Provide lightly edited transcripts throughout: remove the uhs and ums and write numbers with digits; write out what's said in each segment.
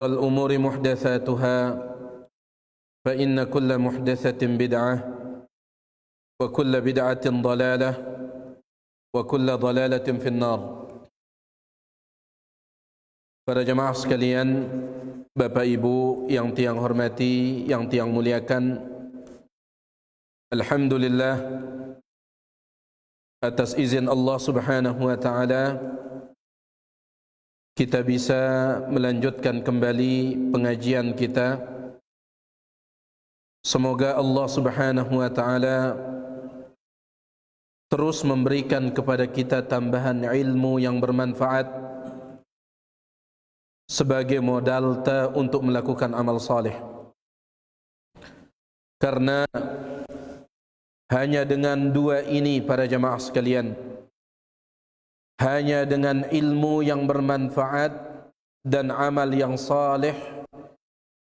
الأمور محدثاتها فإن كل محدثة بدعة وكل بدعة ضلالة وكل ضلالة في النار. Para jemaah sekalian, Bapak Ibu yang tiang hormati, yang tiang muliakan, alhamdulillah atas izin Allah Subhanahu wa taala kita bisa melanjutkan kembali pengajian kita. Semoga Allah Subhanahu wa taala terus memberikan kepada kita tambahan ilmu yang bermanfaat sebagai modal untuk melakukan amal saleh. Karena hanya dengan dua ini para jemaah sekalian, hanya dengan ilmu yang bermanfaat dan amal yang saleh,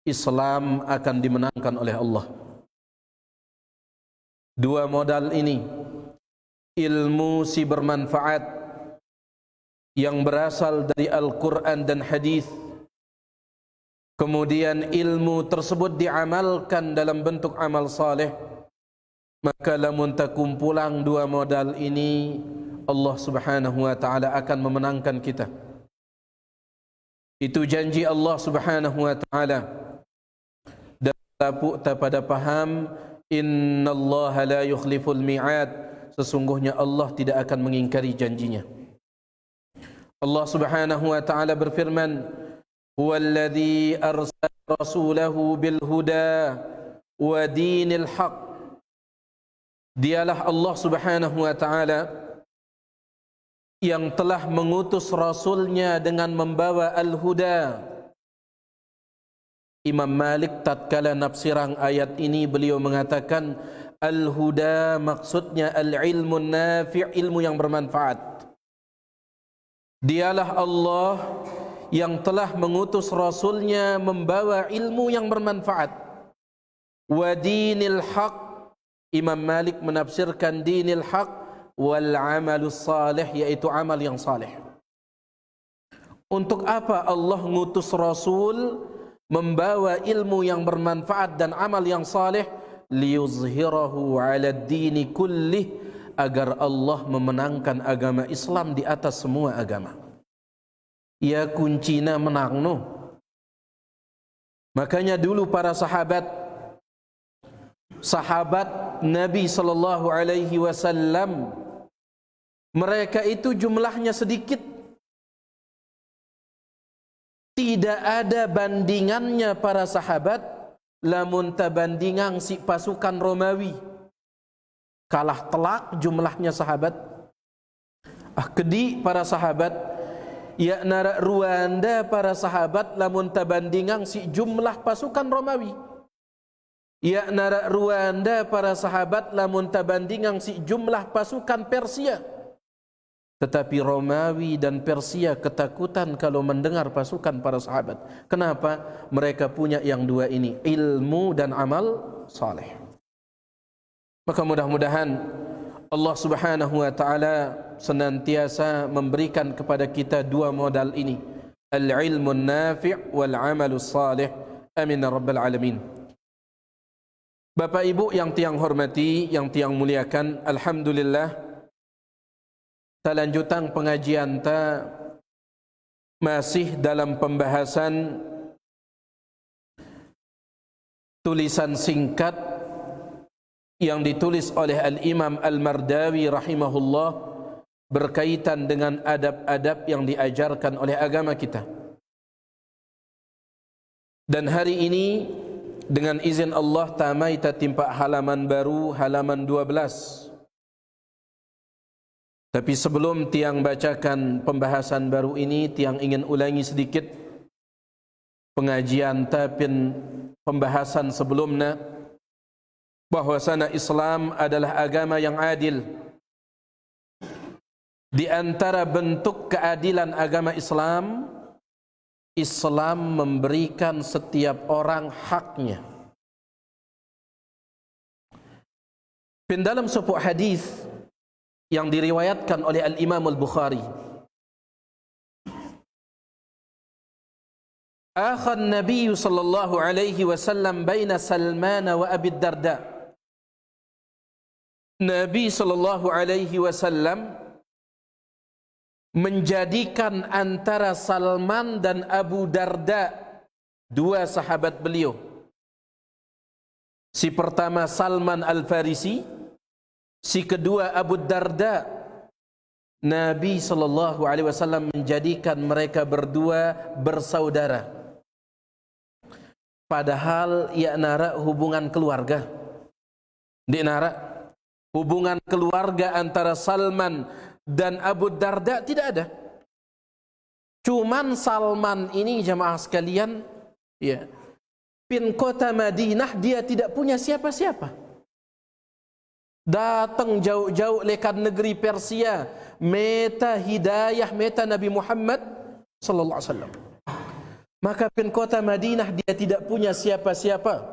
Islam akan dimenangkan oleh Allah. Dua modal ini, ilmu si bermanfaat yang berasal dari Al-Quran dan Hadis, kemudian ilmu tersebut diamalkan dalam bentuk amal saleh, maka lamun takumpulang dua modal ini, Allah Subhanahu wa taala akan memenangkan kita. Itu janji Allah Subhanahu wa taala. Dan pada paham, innallaha la yukhliful mi'ad, sesungguhnya Allah tidak akan mengingkari janjinya. Allah Subhanahu wa taala berfirman, huwallazi arsala rasulahu bil huda wa dinil haq. Dialah Allah Subhanahu wa taala yang telah mengutus rasulnya dengan membawa al-huda. Imam Malik tatkala nafsiran ayat ini, beliau mengatakan al-huda maksudnya al-ilmun nafi', ilmu yang bermanfaat. Dialah Allah yang telah mengutus rasulnya membawa ilmu yang bermanfaat. Wa dinil haq, Imam Malik menafsirkan dinil haq wal amalus salih, yaitu amal yang salih. Untuk apa Allah mengutus rasul membawa ilmu yang bermanfaat dan amal yang salih? Liyuzhirahu ala dini kullih, agar Allah memenangkan agama Islam di atas semua agama. Ya kuncina menang no. Makanya dulu para sahabat Nabi sallallahu alaihi wasallam, mereka itu jumlahnya sedikit, tidak ada bandingannya para sahabat lamun tabandingan si pasukan Romawi. Kalah telak jumlahnya sahabat. Kedi para sahabat, ya nara Rwanda para sahabat lamun tabandingan si jumlah pasukan Romawi. Ya nara Rwanda para sahabat lamun tabandingan si jumlah pasukan Persia. Tetapi Romawi dan Persia ketakutan kalau mendengar pasukan para sahabat. Kenapa? Mereka punya yang dua ini, ilmu dan amal saleh. Maka mudah-mudahan Allah Subhanahu wa taala senantiasa memberikan kepada kita dua modal ini, al-ilmun nafi' wal amalus salih. Amin ya rabbal alamin. Bapak Ibu yang tiang hormati, yang tiang muliakan, alhamdulillah lanjutan pengajian ta masih dalam pembahasan tulisan singkat yang ditulis oleh Al-Imam Al-Mardawi rahimahullah berkaitan dengan adab-adab yang diajarkan oleh agama kita. Dan hari ini dengan izin Allah tamai tatimpa halaman baru, halaman 12. Tapi sebelum tiang bacakan pembahasan baru ini, tiang ingin ulangi sedikit pengajian tapin pembahasan sebelumnya, bahwasana Islam adalah agama yang adil. Di antara bentuk keadilan agama Islam, Islam memberikan setiap orang haknya. Dan dalam sebuah hadis yang diriwayatkan oleh Al-Imam Al-Bukhari, akhan Nabi sallallahu alaihi wasallam baina Salman wa Abi Darda. Nabi sallallahu alaihi wasallam menjadikan antara Salman dan Abu Darda, dua sahabat beliau. Si pertama Salman Al-Farisi, si kedua Abu Darda. Nabi sallallahu alaihi wasallam menjadikan mereka berdua bersaudara. Padahal ia nara hubungan keluarga. Di nara hubungan keluarga antara Salman dan Abu Darda tidak ada. Cuman Salman ini jamaah sekalian, ya, pin kota Madinah, dia tidak punya siapa-siapa. Datang jauh-jauh lekat negeri Persia, meta hidayah, meta Nabi Muhammad sallallahu alaihi wasallam. Maka pin kota Madinah dia tidak punya siapa-siapa.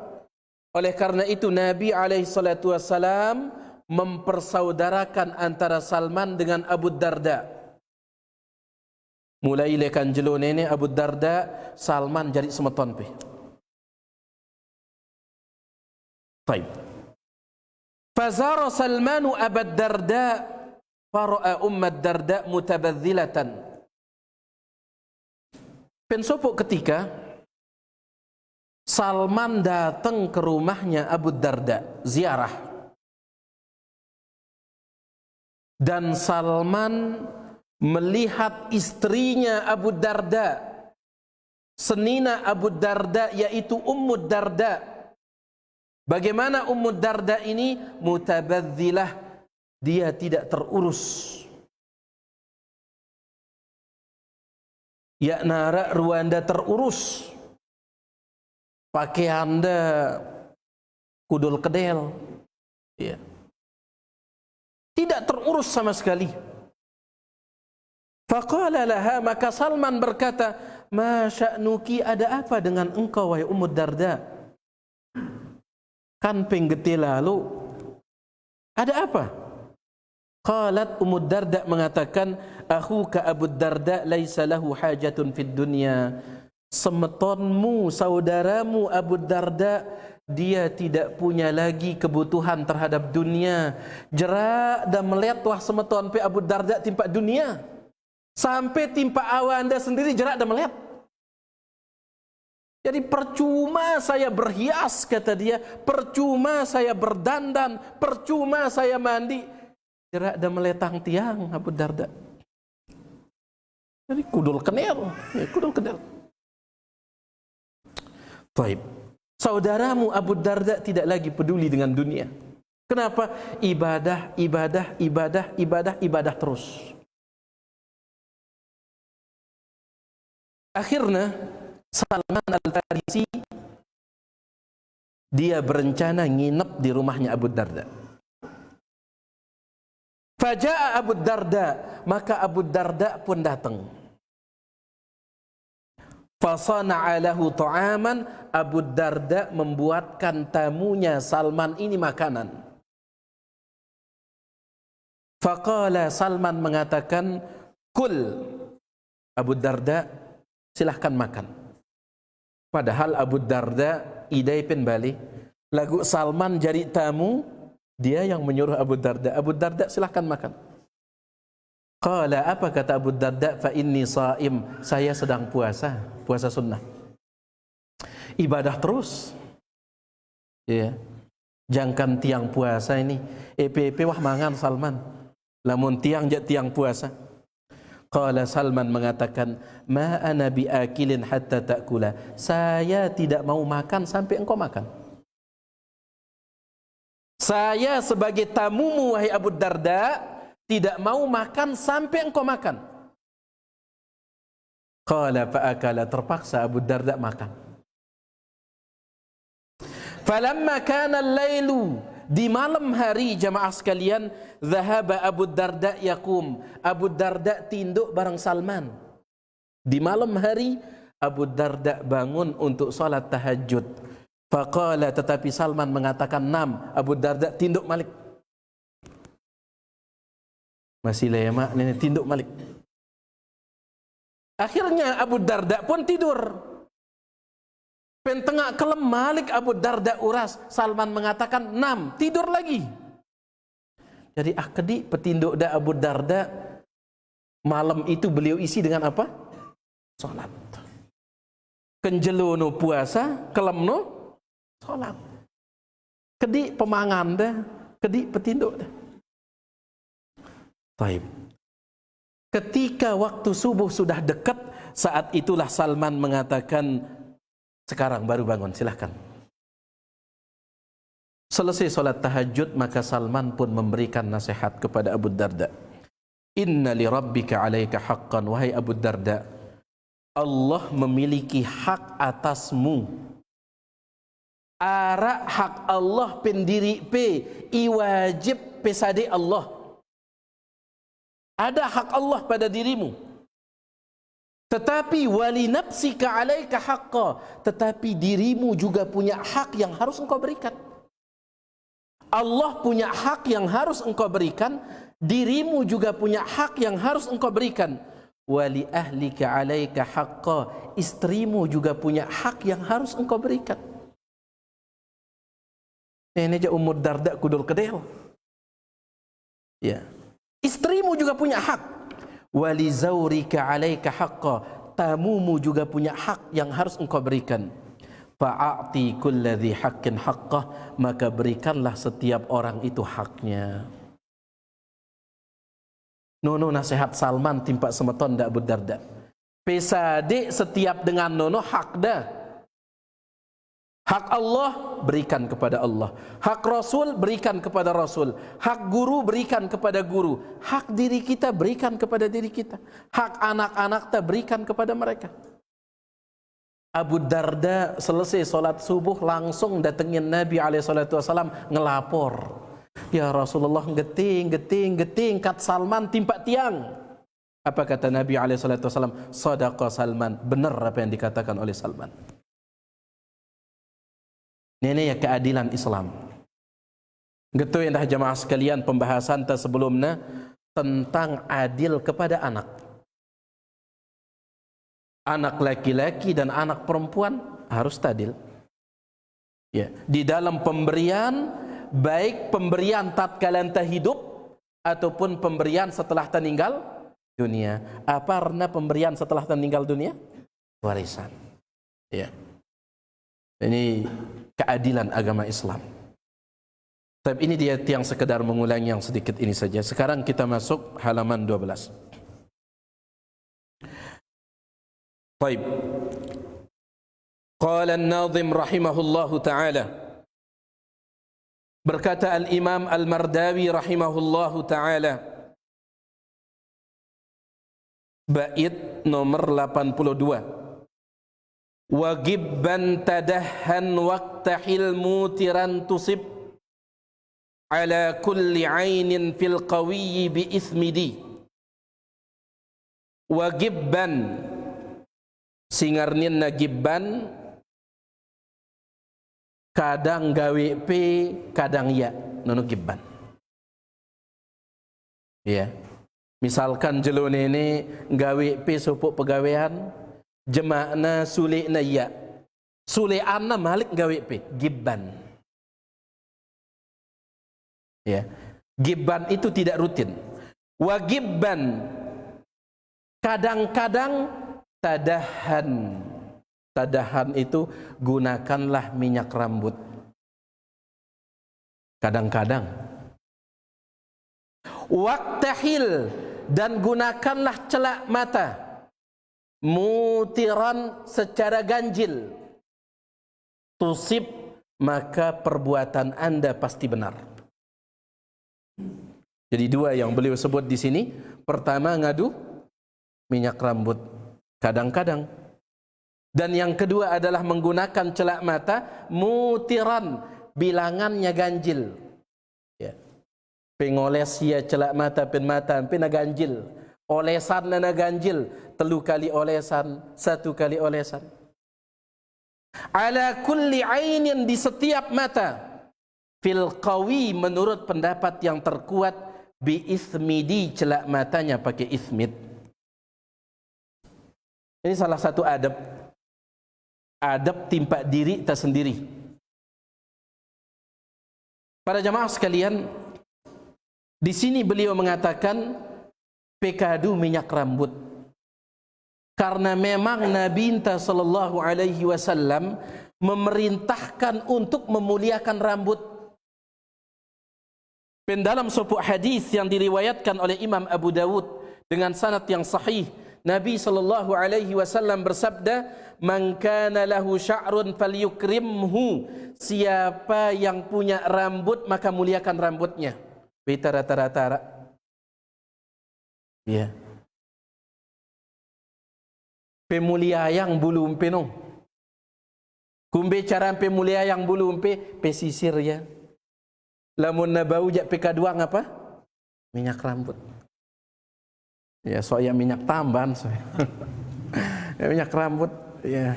Oleh karena itu Nabi alaihi salatu wasallam mempersaudarakan antara Salman dengan Abu Darda. Mulai lekan jelo nenek Abu Darda, Salman jadi semeton pe. Baik. Fazara Salmanu Abu Darda fara'a Ummu Darda mutabadzilatan. Pensopok ketika Salman datang ke rumahnya Abu Darda ziarah. Dan Salman melihat istrinya Abu Darda, senina Abu Darda yaitu Ummu Darda. Bagaimana Ummu Darda ini? Mutabadzilah, dia tidak terurus. Ya nara ruanda terurus. Pakaian anda kudul kedel. Ya. Tidak terurus sama sekali. Faqala laha, maka Salman berkata, "Ma sya'nuki, ada apa dengan engkau wahai Ummu Darda? Kan penggete lalu. Ada apa?" Qalat Ummu Darda mengatakan, "Akhuka Abu Darda laisa lahu hajatun fid dunya." Semetonmu, saudaramu Abu Darda, dia tidak punya lagi kebutuhan terhadap dunia. Jerak dan melihat wah semeton pe Abu Darda timpa dunia. Sampai timpa awanda sendiri jerak dan melihat. Jadi percuma saya berhias, kata dia, percuma saya berdandan, percuma saya mandi. Jerak dan meletang tiang Abu Darda. Jadi kudul kenel, ya, kudul kenel. Baik. Saudaramu Abu Darda tidak lagi peduli dengan dunia. Kenapa? Ibadah, ibadah, ibadah, ibadah, ibadah terus. Akhirnya Salman Al-Farisi dia berencana nginep di rumahnya Abu Darda. Faja'a Abu Darda, maka Abu Darda pun datang. Fasana'a lahu ta'aman, Abu Darda membuatkan tamunya Salman ini makanan. Faqala, Salman mengatakan, "Kul." Abu Darda, silahkan makan. Padahal Abu Darda idai pen balik. Lagu Salman jadi tamu, dia yang menyuruh Abu Darda. Abu Darda, silahkan makan. Qala, apa kata Abu Darda? Fa inni saim, saya sedang puasa, puasa sunnah. Ibadah terus. Ya. Jangkan tiang puasa ini. EPP wah mangan Salman. Lamun tiang jak tiang puasa. Qala, Salman mengatakan, ma ana biakilin hatta ta'kula. Saya tidak mau makan sampai engkau makan. Saya sebagai tamumu wahai Abu Darda tidak mau makan sampai engkau makan. Qala fa'akala, terpaksa Abu Darda makan. Falamma kana al-lailu, di malam hari jamaah sekalian, zahaba Abu Darda yaqum. Abu Darda tinduk bareng Salman. Di malam hari Abu Darda bangun untuk salat tahajud. Faqala, tetapi Salman mengatakan nam. Abu Darda tinduk malik. Masih lemak nenek tinduk malik. Akhirnya Abu Darda pun tidur. Pentengak kelem Malik Abu Darda uras, Salman mengatakan 6, tidur lagi. Jadi akedi petinduk da Abu Darda, malam itu beliau isi dengan apa? Salat. Kenjelo no puasa, kelem no salat. Kedi pemangan dah, kedi petinduk dah. Taib. Ketika waktu subuh sudah dekat, saat itulah Salman mengatakan, sekarang baru bangun, silahkan. Selesai solat tahajud, maka Salman pun memberikan nasihat kepada Abu Darda. Inna li rabbika alaika haqqan, wahai Abu Darda, Allah memiliki hak atasmu. Ara hak Allah pendiri pe, iwajib pesade Allah. Ada hak Allah pada dirimu. Tetapi wali nafsika alaika haqqa, tetapi dirimu juga punya hak yang harus engkau berikan. Allah punya hak yang harus engkau berikan, dirimu juga punya hak yang harus engkau berikan. Wali ahlika alaika haqqa, istrimu juga punya hak yang harus engkau berikan. Ini aja Ummu Darda kudul kedel. Ya. Istrimu juga punya hak. Wali zaurika alaika haqqa, tamumu juga punya hak yang harus engkau berikan. Fa'ati kulladzi haqqin haqqah, maka berikanlah setiap orang itu haknya. Nono nasihat Salman timpak semeton da Abu Darda. Pesade setiap dengan nono hak dah. Hak Allah berikan kepada Allah, hak Rasul berikan kepada Rasul, hak guru berikan kepada guru, hak diri kita berikan kepada diri kita, hak anak-anak kita berikan kepada mereka. Abu Darda selesai solat subuh langsung datengin Nabi SAW ngelapor. Ya Rasulullah, geting kat Salman timpak tiang. Apa kata Nabi SAW? Sadaqa Salman, benar apa yang dikatakan oleh Salman. Ini ya keadilan Islam. Gitu yang dah jamaah sekalian, pembahasan sebelumnya tentang adil kepada anak. Anak laki-laki dan anak perempuan harus adil. Ya, di dalam pemberian, baik pemberian tatkala enta hidup ataupun pemberian setelah meninggal dunia. Apa artinya pemberian setelah meninggal dunia? Warisan. Ya. Ini keadilan agama Islam. Tapi ini dia yang sekedar mengulangi yang sedikit ini saja. Sekarang kita masuk halaman 12. Baik. Qala an-Nadhim rahimahullahu ta'ala. Berkata Al-Imam Al-Mardawi rahimahullahu ta'ala. Bait nomor 82. Wagibban tadahhan waqtahil mutiran tusib ala kulli ainin fil qawiyyi bi ismidi. Wagibban singarnin na gibban, kadang gawe p kadang ya, nono gibban. Ya. Misalkan jelone ini gawe p supuk pegawaian, jemakna sulikna ya, sulianna Malik gawe p gibban. Ya, gibban itu tidak rutin. Wagibban kadang-kadang tadahan. Tadahan itu gunakanlah minyak rambut. Kadang-kadang. Waktahil, dan gunakanlah celak mata. Mutiran secara ganjil. Tusib, maka perbuatan Anda pasti benar. Jadi dua yang beliau sebut di sini. Pertama ngadu minyak rambut kadang-kadang. Dan yang kedua adalah menggunakan celak mata mutiran, bilangannya ganjil. Ya. Pengoles ya celak mata pen mata pen ganjil. Olesan na ganjil, 3 kali olesan, 1 kali olesan. Ala kulli ainin, di setiap mata. Fil qawi, menurut pendapat yang terkuat, bi ismidi, celak matanya pakai ismid. Ini salah satu adab. adab timpa diri tersendiri. Para jamaah sekalian, di sini beliau mengatakan pekadu minyak rambut. Karena memang Nabi sallallahu alaihi wasallam memerintahkan untuk memuliakan rambut. Dan dalam sebuah hadis yang diriwayatkan oleh Imam Abu Dawud dengan sanad yang sahih, Nabi sallallahu alaihi wasallam bersabda, "Man kana lahu sya'run falyukrimhu." Siapa yang punya rambut maka muliakan rambutnya. Beta rata-rata. Ya. Pemulia yang belum penuh. Kumbe cara pemulia yang belum pesisir ya. Lamun nabau jak pekaduang apa? Minyak rambut. Ya, soalnya minyak tamban soalnya. Ya, minyak rambut ya.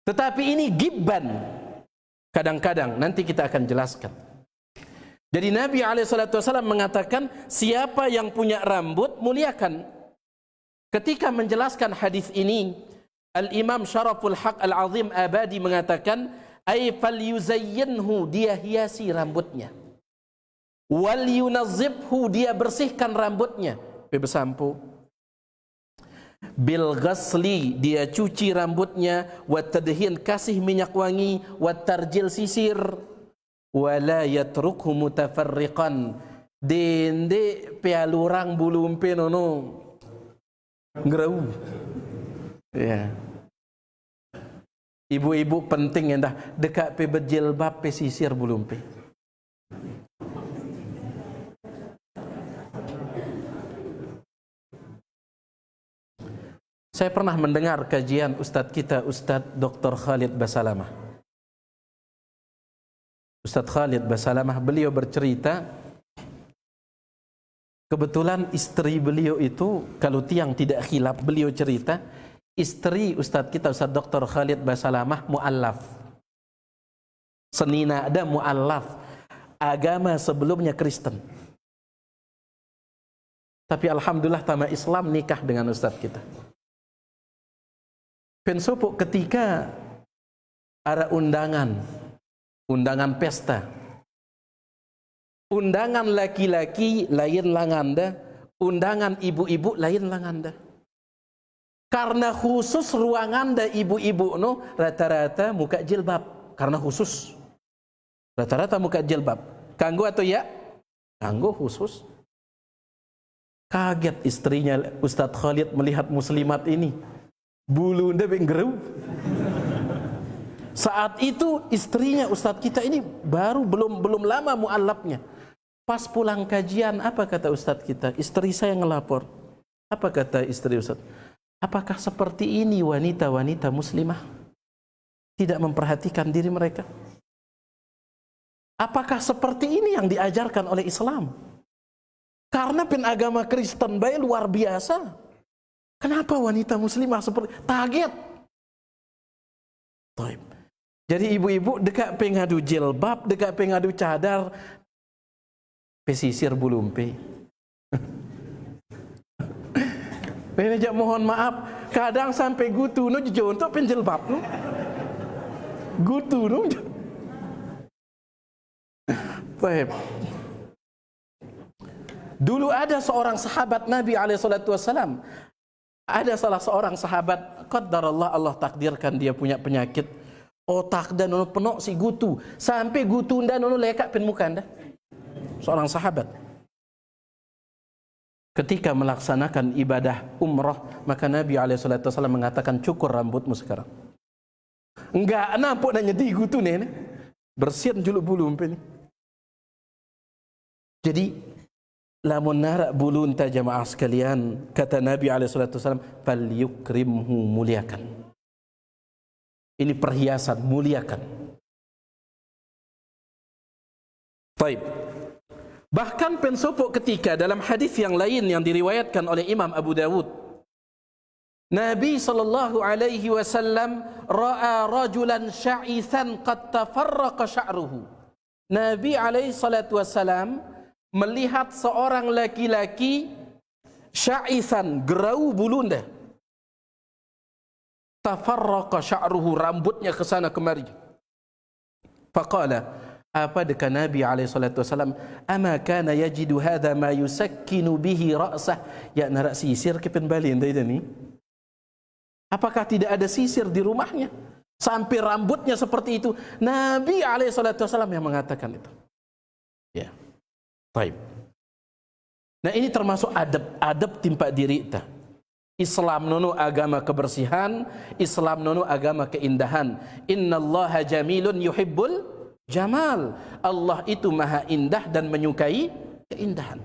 Tetapi ini gibban. Kadang-kadang nanti kita akan jelaskan. Jadi Nabi SAW mengatakan siapa yang punya rambut muliakan. Ketika menjelaskan hadis ini, Al-Imam Syaraful Haq Al-Azim Abadi mengatakan, ay falyuzayyinhu, dia hiasi rambutnya. Wal yunazzibhu, dia bersihkan rambutnya. Bersampo. Bil ghasli, dia cuci rambutnya. Wat tadhin, kasih minyak wangi. Wat tarjil, sisir. Wala yatrukhu mutafarriqan, dende pialurang bulum penono ngerau. Ya. Ibu-ibu penting ya dah dekat pe berjilbab pe sisir bulum pe. Saya pernah mendengar kajian Ustadz kita, Ustadz Dr. Khalid Basalamah. Ustadz Khalid Basalamah, beliau bercerita, kebetulan istri beliau itu, kalau tiang tidak khilaf, beliau cerita, istri Ustadz kita, Ustadz Dr. Khalid Basalamah, mu'allaf. Senina ada mu'allaf. Agama sebelumnya Kristen. Tapi alhamdulillah tama Islam nikah dengan Ustadz kita. Pensopok ketika ada undangan pesta, undangan laki-laki lain langanda, undangan ibu-ibu lain langanda. Karena khusus ruangan da ibu-ibu no rata-rata muka jilbab, karena khusus rata-rata muka jilbab. Kanggo atau ya? Kanggo khusus. Kaget istrinya Ustadz Khalid melihat muslimat ini. Bulu nda benggerau. Saat itu istrinya Ustadz kita ini baru belum lama mu'allabnya. Pas pulang kajian, apa kata Ustadz kita? Istri saya ngelapor. Apa kata istri Ustadz? Apakah seperti ini wanita-wanita muslimah? Tidak memperhatikan diri mereka? Apakah seperti ini yang diajarkan oleh Islam? Karena penagama Kristen baik luar biasa. Kenapa wanita muslimah seperti target? Taib. Jadi ibu-ibu dekat pengadu jilbab, dekat pengadu cadar, pesisir bulumpe. Penajak mohon maaf, kadang sampai gutu no jauh untuk penjilbab no. Gutu no. Taib. Dulu ada seorang sahabat Nabi SAW. Ada salah seorang sahabat, qadarallah, Allah takdirkan dia punya penyakit otak dan nono penuh si gutu, sampai gutu dan nono lekak pen muka anda. Seorang sahabat ketika melaksanakan ibadah umrah, maka Nabi SAW mengatakan, cukur rambutmu sekarang. Enggak nampak nanya di gutu nih, bersihin juluk bulu pen. Jadi lamun narak bulun ta jamaah sekalian, kata Nabi SAW, falyukrimhu, muliakan. Ini perhiasan, muliakan. Taib. Bahkan pensopok ketika dalam hadis yang lain yang diriwayatkan oleh Imam Abu Dawud, Nabi SAW ra'a rajulan sya'ithan qad tafarraqa sya'ruhu. Nabi SAW melihat seorang laki-laki sya'ithan, gerau bulunda. tafarraqa sya'ruhu, rambutnya ke sana kemari. Faqala, apa dekat Nabi SAW, ama kana yajidu hadha ma yusakkinu bihi ra'sah, ya narak sisir ke penbalin dah ni. Apakah tidak ada sisir di rumahnya sampai rambutnya seperti itu? Nabi SAW yang mengatakan itu. Ya, baik. Nah ini termasuk adab timpa diri kita. Islam nono agama kebersihan, Islam nono agama keindahan. Innallaha jamilun yuhibbul jamal. Allah itu maha indah dan menyukai keindahan.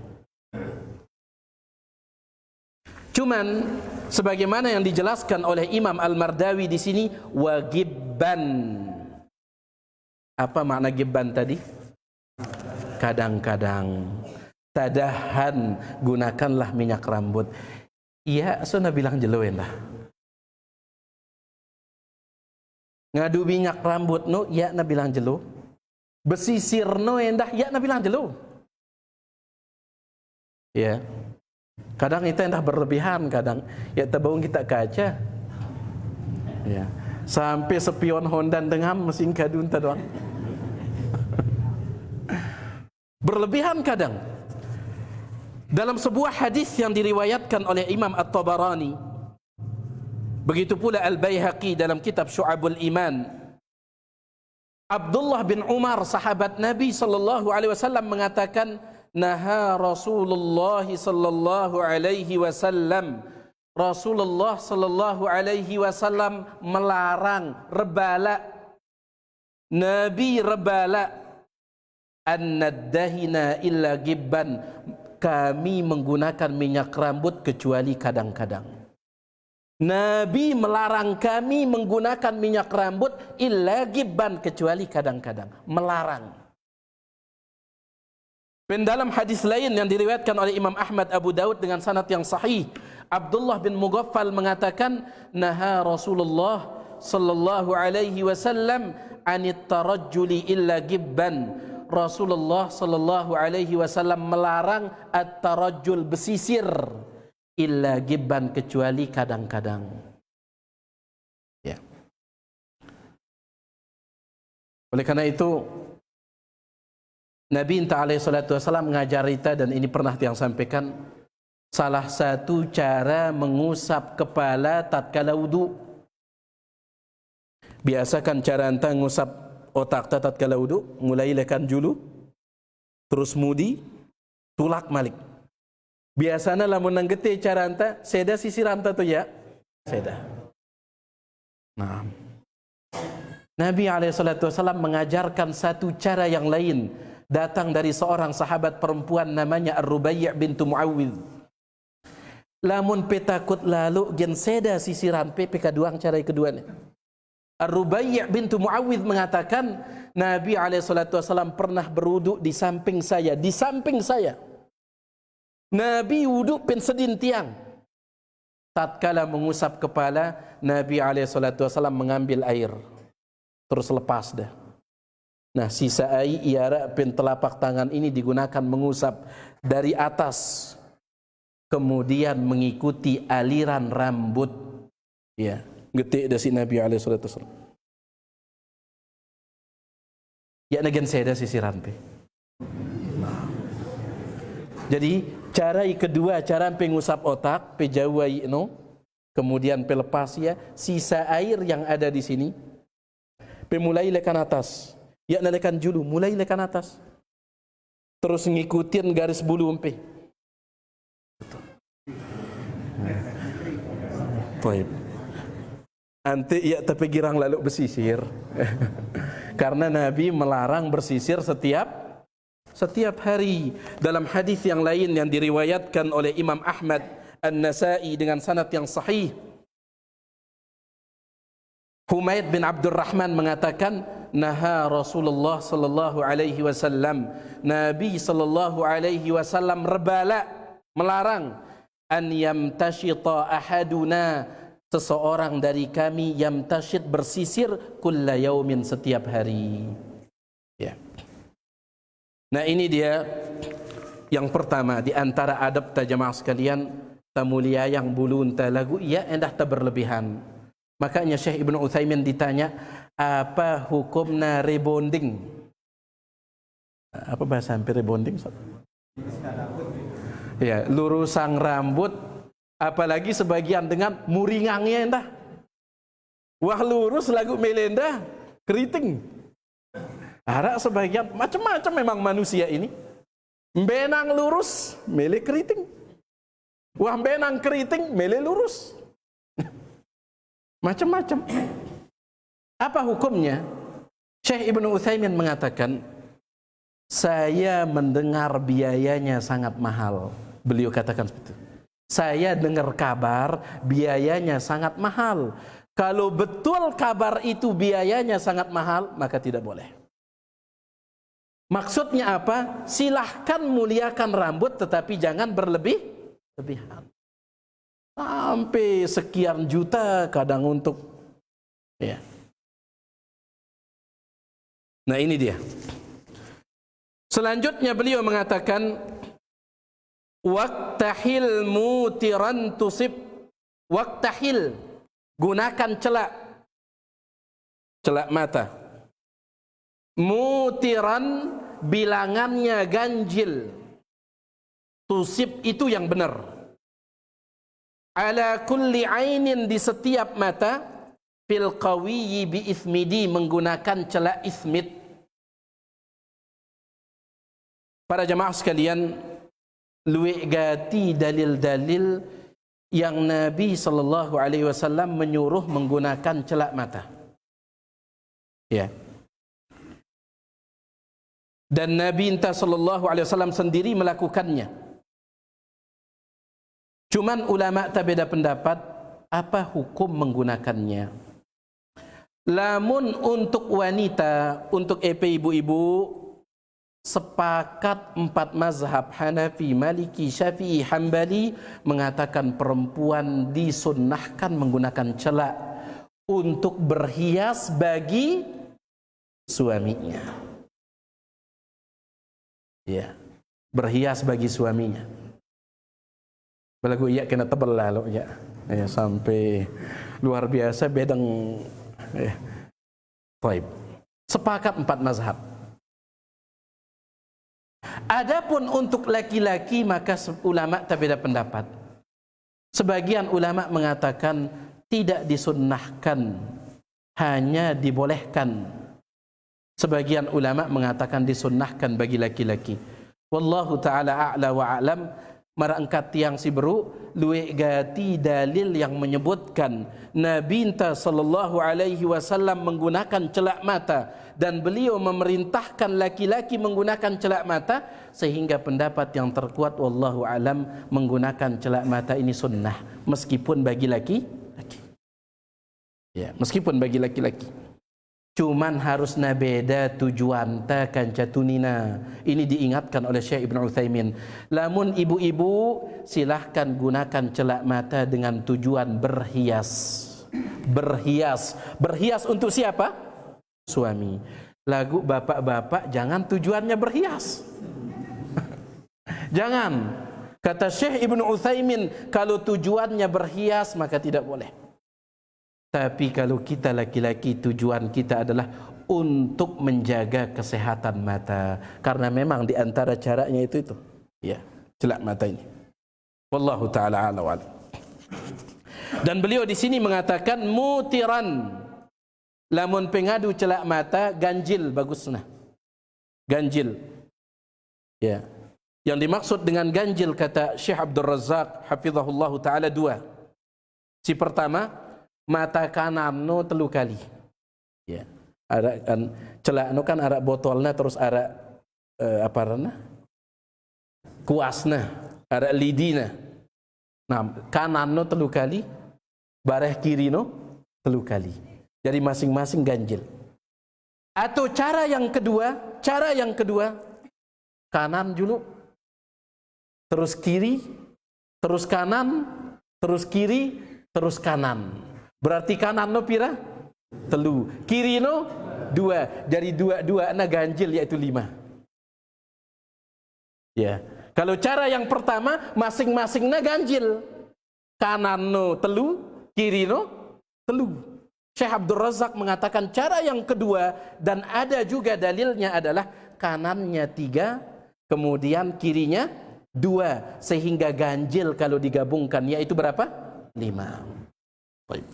Cuman sebagaimana yang dijelaskan oleh Imam Al-Mardawi di sini, wagibban. Apa makna gibban tadi? Kadang-kadang. Tadahan, gunakanlah minyak rambut. Iya, Sunnah bilang jeluin lah. Ngadu minyak rambut no, ya na bilang jelu. Besisir no endah, ya na bilang jelu. Ya. Kadang itu endah berlebihan, kadang ya tebaung kita kaca. Ya. Sampai sepion Hondan dengam mesin kadun ta doang. Berlebihan kadang. Dalam sebuah hadis yang diriwayatkan oleh Imam At-Tabarani, begitu pula Al-Baihaqi dalam kitab Syu'abul Iman, Abdullah bin Umar sahabat Nabi sallallahu alaihi wasallam mengatakan, naha Rasulullah sallallahu alaihi wasallam, Rasulullah sallallahu alaihi wasallam melarang, rebala, Nabi rebala, an-naddahina illa gibban, kami menggunakan minyak rambut kecuali kadang-kadang. Nabi melarang kami menggunakan minyak rambut illa gibban, kecuali kadang-kadang. Melarang. Dan dalam hadis lain yang diriwayatkan oleh Imam Ahmad, Abu Daud dengan sanad yang sahih, Abdullah bin Mughaffal mengatakan, naha Rasulullah sallallahu alaihi wasallam anit tarajjuli illa gibban. Rasulullah sallallahu alaihi wasallam melarang at-tarajjul, besisir, illa gibban, kecuali kadang-kadang. Ya. Oleh karena itu Nabi alaihi salatu wasallam mengajar kita, dan ini pernah yang sampaikan, salah satu cara mengusap kepala tatkala wudu. Biasakan cara anta ngusap otak tatkala wudu, mulai lekan julu, terus mudi, tulak malik. Biasanya lamun nang gete cara anta, seda sisir anta tu ya, seda. Nah, Nabi SAW mengajarkan satu cara yang lain, datang dari seorang sahabat perempuan namanya Ar-Rubai' bintu Muawwidh. Lamun pe takut lalu gen seda sisiran pe kaduang cara kedua ni. Ar-Rubai' bintu Muawwidh mengatakan, Nabi SAW pernah berwudu di samping saya, di samping saya. Nabi wudu pen sedin tiang. Tatkala mengusap kepala, Nabi SAW mengambil air, terus lepas dah. Nah, sisa air iara pen telapak tangan ini digunakan mengusap dari atas, kemudian mengikuti aliran rambut. Ya, getik dari Nabi SAW. Ya, nagen saya dah sisiran pe. Jadi cara kedua, cara pengusap otak, pejawai no, kemudian pelepas ya sisa air yang ada di sini, pemulai lekan atas, ya lekan julu, mulai lekan atas, terus ngikutin garis bulu empe. Baik. Anti ya tapi girang lalu bersisir, karena Nabi melarang bersisir setiap hari. Dalam hadis yang lain yang diriwayatkan oleh Imam Ahmad An-Nasa'i dengan sanad yang sahih, Humaid bin Abdurrahman mengatakan, naha Rasulullah sallallahu alaihi wasallam, Nabi sallallahu alaihi wasallam rebala, melarang, an yamtashita ahaduna, seseorang dari kami, yamtashit, bersisir, kulla yaumin, setiap hari. Ya. Nah, ini dia yang pertama di antara adab ta jamaah sekalian, ta mulia yang bulu ta lagu, ya endah ta berlebihan. Makanya Syekh Ibnu Utsaimin ditanya, apa hukumna rebonding? Apa bahasa hampir rebonding? Ya, lurusan rambut, apalagi sebagian dengan muringangnya entah. Wah lurus lagu melenda, keriting. Ada sebagian macam-macam memang manusia ini. Benang lurus, mele keriting. Wah benang keriting, mele lurus. Macam-macam. Apa hukumnya? Syekh Ibnu Utsaimin mengatakan, saya mendengar biayanya sangat mahal. Beliau katakan seperti itu. Saya dengar kabar biayanya sangat mahal. Kalau betul kabar itu biayanya sangat mahal, maka tidak boleh. Maksudnya apa? Silahkan muliakan rambut, tetapi jangan berlebihan. Sampai sekian juta kadang untuk ya. Nah ini dia. Selanjutnya beliau mengatakan, waktahil mutiran tusib. Waktahil, gunakan celak mata. Mutiran, bilangannya ganjil. Tusib itu yang benar. Ala kulli ainin, di setiap mata. Fil qawiyyi bi ismidi, menggunakan celak ismid. Para jamaah sekalian, luwih gati dalil-dalil yang Nabi SAW menyuruh menggunakan celak mata. Ya. Dan Nabi SAW sendiri melakukannya. Cuman ulama tak beda pendapat apa hukum menggunakannya. Lamun untuk wanita, untuk ibu-ibu, sepakat 4 mazhab Hanafi, Maliki, Syafi'i, Hambali mengatakan perempuan disunnahkan menggunakan celak untuk berhias bagi suaminya. Ya, berhias bagi suaminya. Balagu iya kena tebal lalu ya. Ya sampai luar biasa bedang Baik. Sepakat 4 mazhab. Adapun untuk laki-laki maka ulama tak beda pendapat. Sebagian ulama mengatakan tidak disunnahkan, hanya dibolehkan. Sebagian ulama mengatakan disunnahkan bagi laki-laki. Wallahu ta'ala a'la wa a'lam. Marangkat tiang si beru luwe gati dalil yang menyebutkan Nabi sallallahu alaihi wasallam menggunakan celak mata dan beliau memerintahkan laki-laki menggunakan celak mata, sehingga pendapat yang terkuat wallahu alam menggunakan celak mata ini sunnah meskipun bagi laki-laki. Ya, meskipun bagi laki-laki. Cuman harus beda tujuan ta kancatunina. Ini diingatkan oleh Syekh Ibnu Utsaimin. Lamun ibu-ibu silahkan gunakan celak mata dengan tujuan berhias. Berhias untuk siapa? Suami. Lagu bapak-bapak jangan tujuannya berhias. Jangan. Kata Syekh Ibnu Utsaimin, kalau tujuannya berhias maka tidak boleh. Tapi kalau kita laki-laki tujuan kita adalah untuk menjaga kesehatan mata, karena memang di antara caranya itu ya, celak mata ini. Wallahu taala a'lam. Dan beliau di sini mengatakan mutiran, lamun pengadu celak mata ganjil bagusnya. Ganjil. Ya. Yang dimaksud dengan ganjil kata Syekh Abdul Razzaq hafizahullahu taala dua. Si pertama, mata kanan no 3 kali. Ya. Ada kan celak no kan ada botolnya terus ada apa rana? Kuasna, ada lidina. Nah, kanan no 3 kali, bareh kiri no 3 kali. Jadi masing-masing ganjil. Atau cara yang kedua, kanan dulu, terus kiri, terus kanan, terus kiri, terus kanan. Berarti kanan no pira? 3. Kiri no 2. Jadi 2 na ganjil yaitu 5. Ya. Kalau cara yang pertama masing-masing na ganjil. Kanan no 3, kiri no 3. Syekh Abdul Razak mengatakan cara yang kedua, dan ada juga dalilnya, adalah kanannya 3, kemudian kirinya 2, sehingga ganjil kalau digabungkan, yaitu berapa? 5. Baik.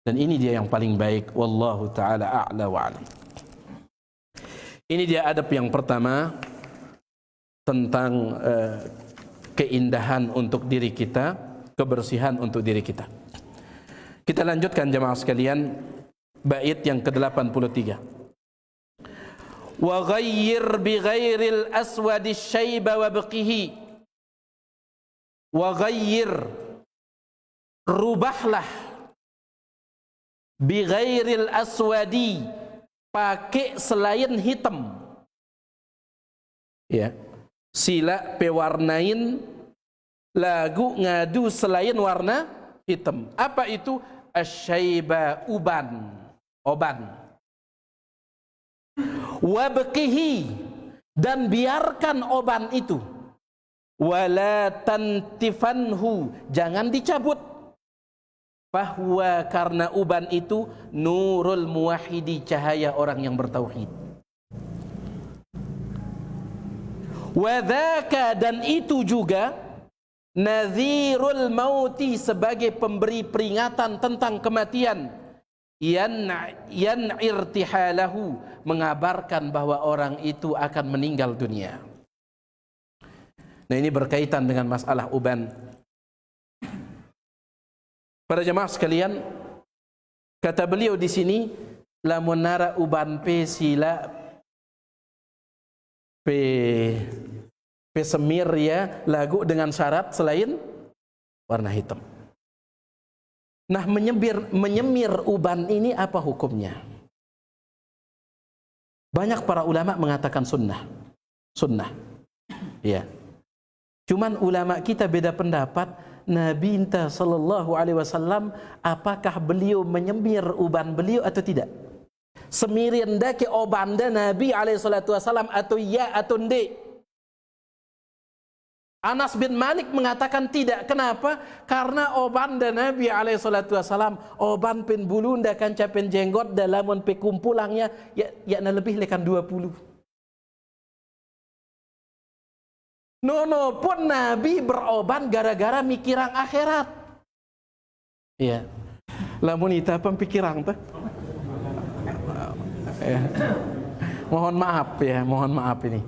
Dan ini dia yang paling baik. Wallahu ta'ala a'la wa'alam. Ini dia adab yang pertama tentang keindahan untuk diri kita, kebersihan untuk diri kita. Kita lanjutkan jemaah sekalian, bait yang ke-83. Wa ghayyir bi ghairil aswadi syaiba wa bqihi. Wa ghayyir, rubahlah, bi ghairil aswadi, pakai selain hitam. Ya. Sila pewarnain lagu ngadu selain warna hitam. Apa itu? Asyaiba, uban, oban. Wabqihi, dan biarkan oban itu. Wala tantifanhu, jangan dicabut. Bahwa karena uban itu nurul muwahhidi, cahaya orang yang bertauhid. Wadhaka, dan itu juga nadhirul mauti, sebagai pemberi peringatan tentang kematian. Yan irtihalahu, mengabarkan bahwa orang itu akan meninggal dunia. Nah, ini berkaitan dengan masalah uban. Para jemaah sekalian, kata beliau di sini, lamun nara uban pe sila pe semir ya lagu dengan syarat selain warna hitam. Nah, menyemir uban ini apa hukumnya? Banyak para ulama mengatakan sunnah. Ya. Cuman ulama kita beda pendapat. Nabi sallallahu alaihi wasallam, apakah beliau menyemir uban beliau atau tidak? Semirin dake obanda Nabi alaihi salatu wasallam atau ya atau nde? Anas bin Malik mengatakan tidak. Kenapa? Karena oban dan Nabi alaihi salatu wasalam, oban pen bulunda kanca pen jenggot dalamun pe kumpulangnya ya na lebih lekan 20. Nono pun Nabi beroban gara-gara mikirang akhirat. Iya. Lamun ita pempikiran tuh. Ya. Mohon maaf ini.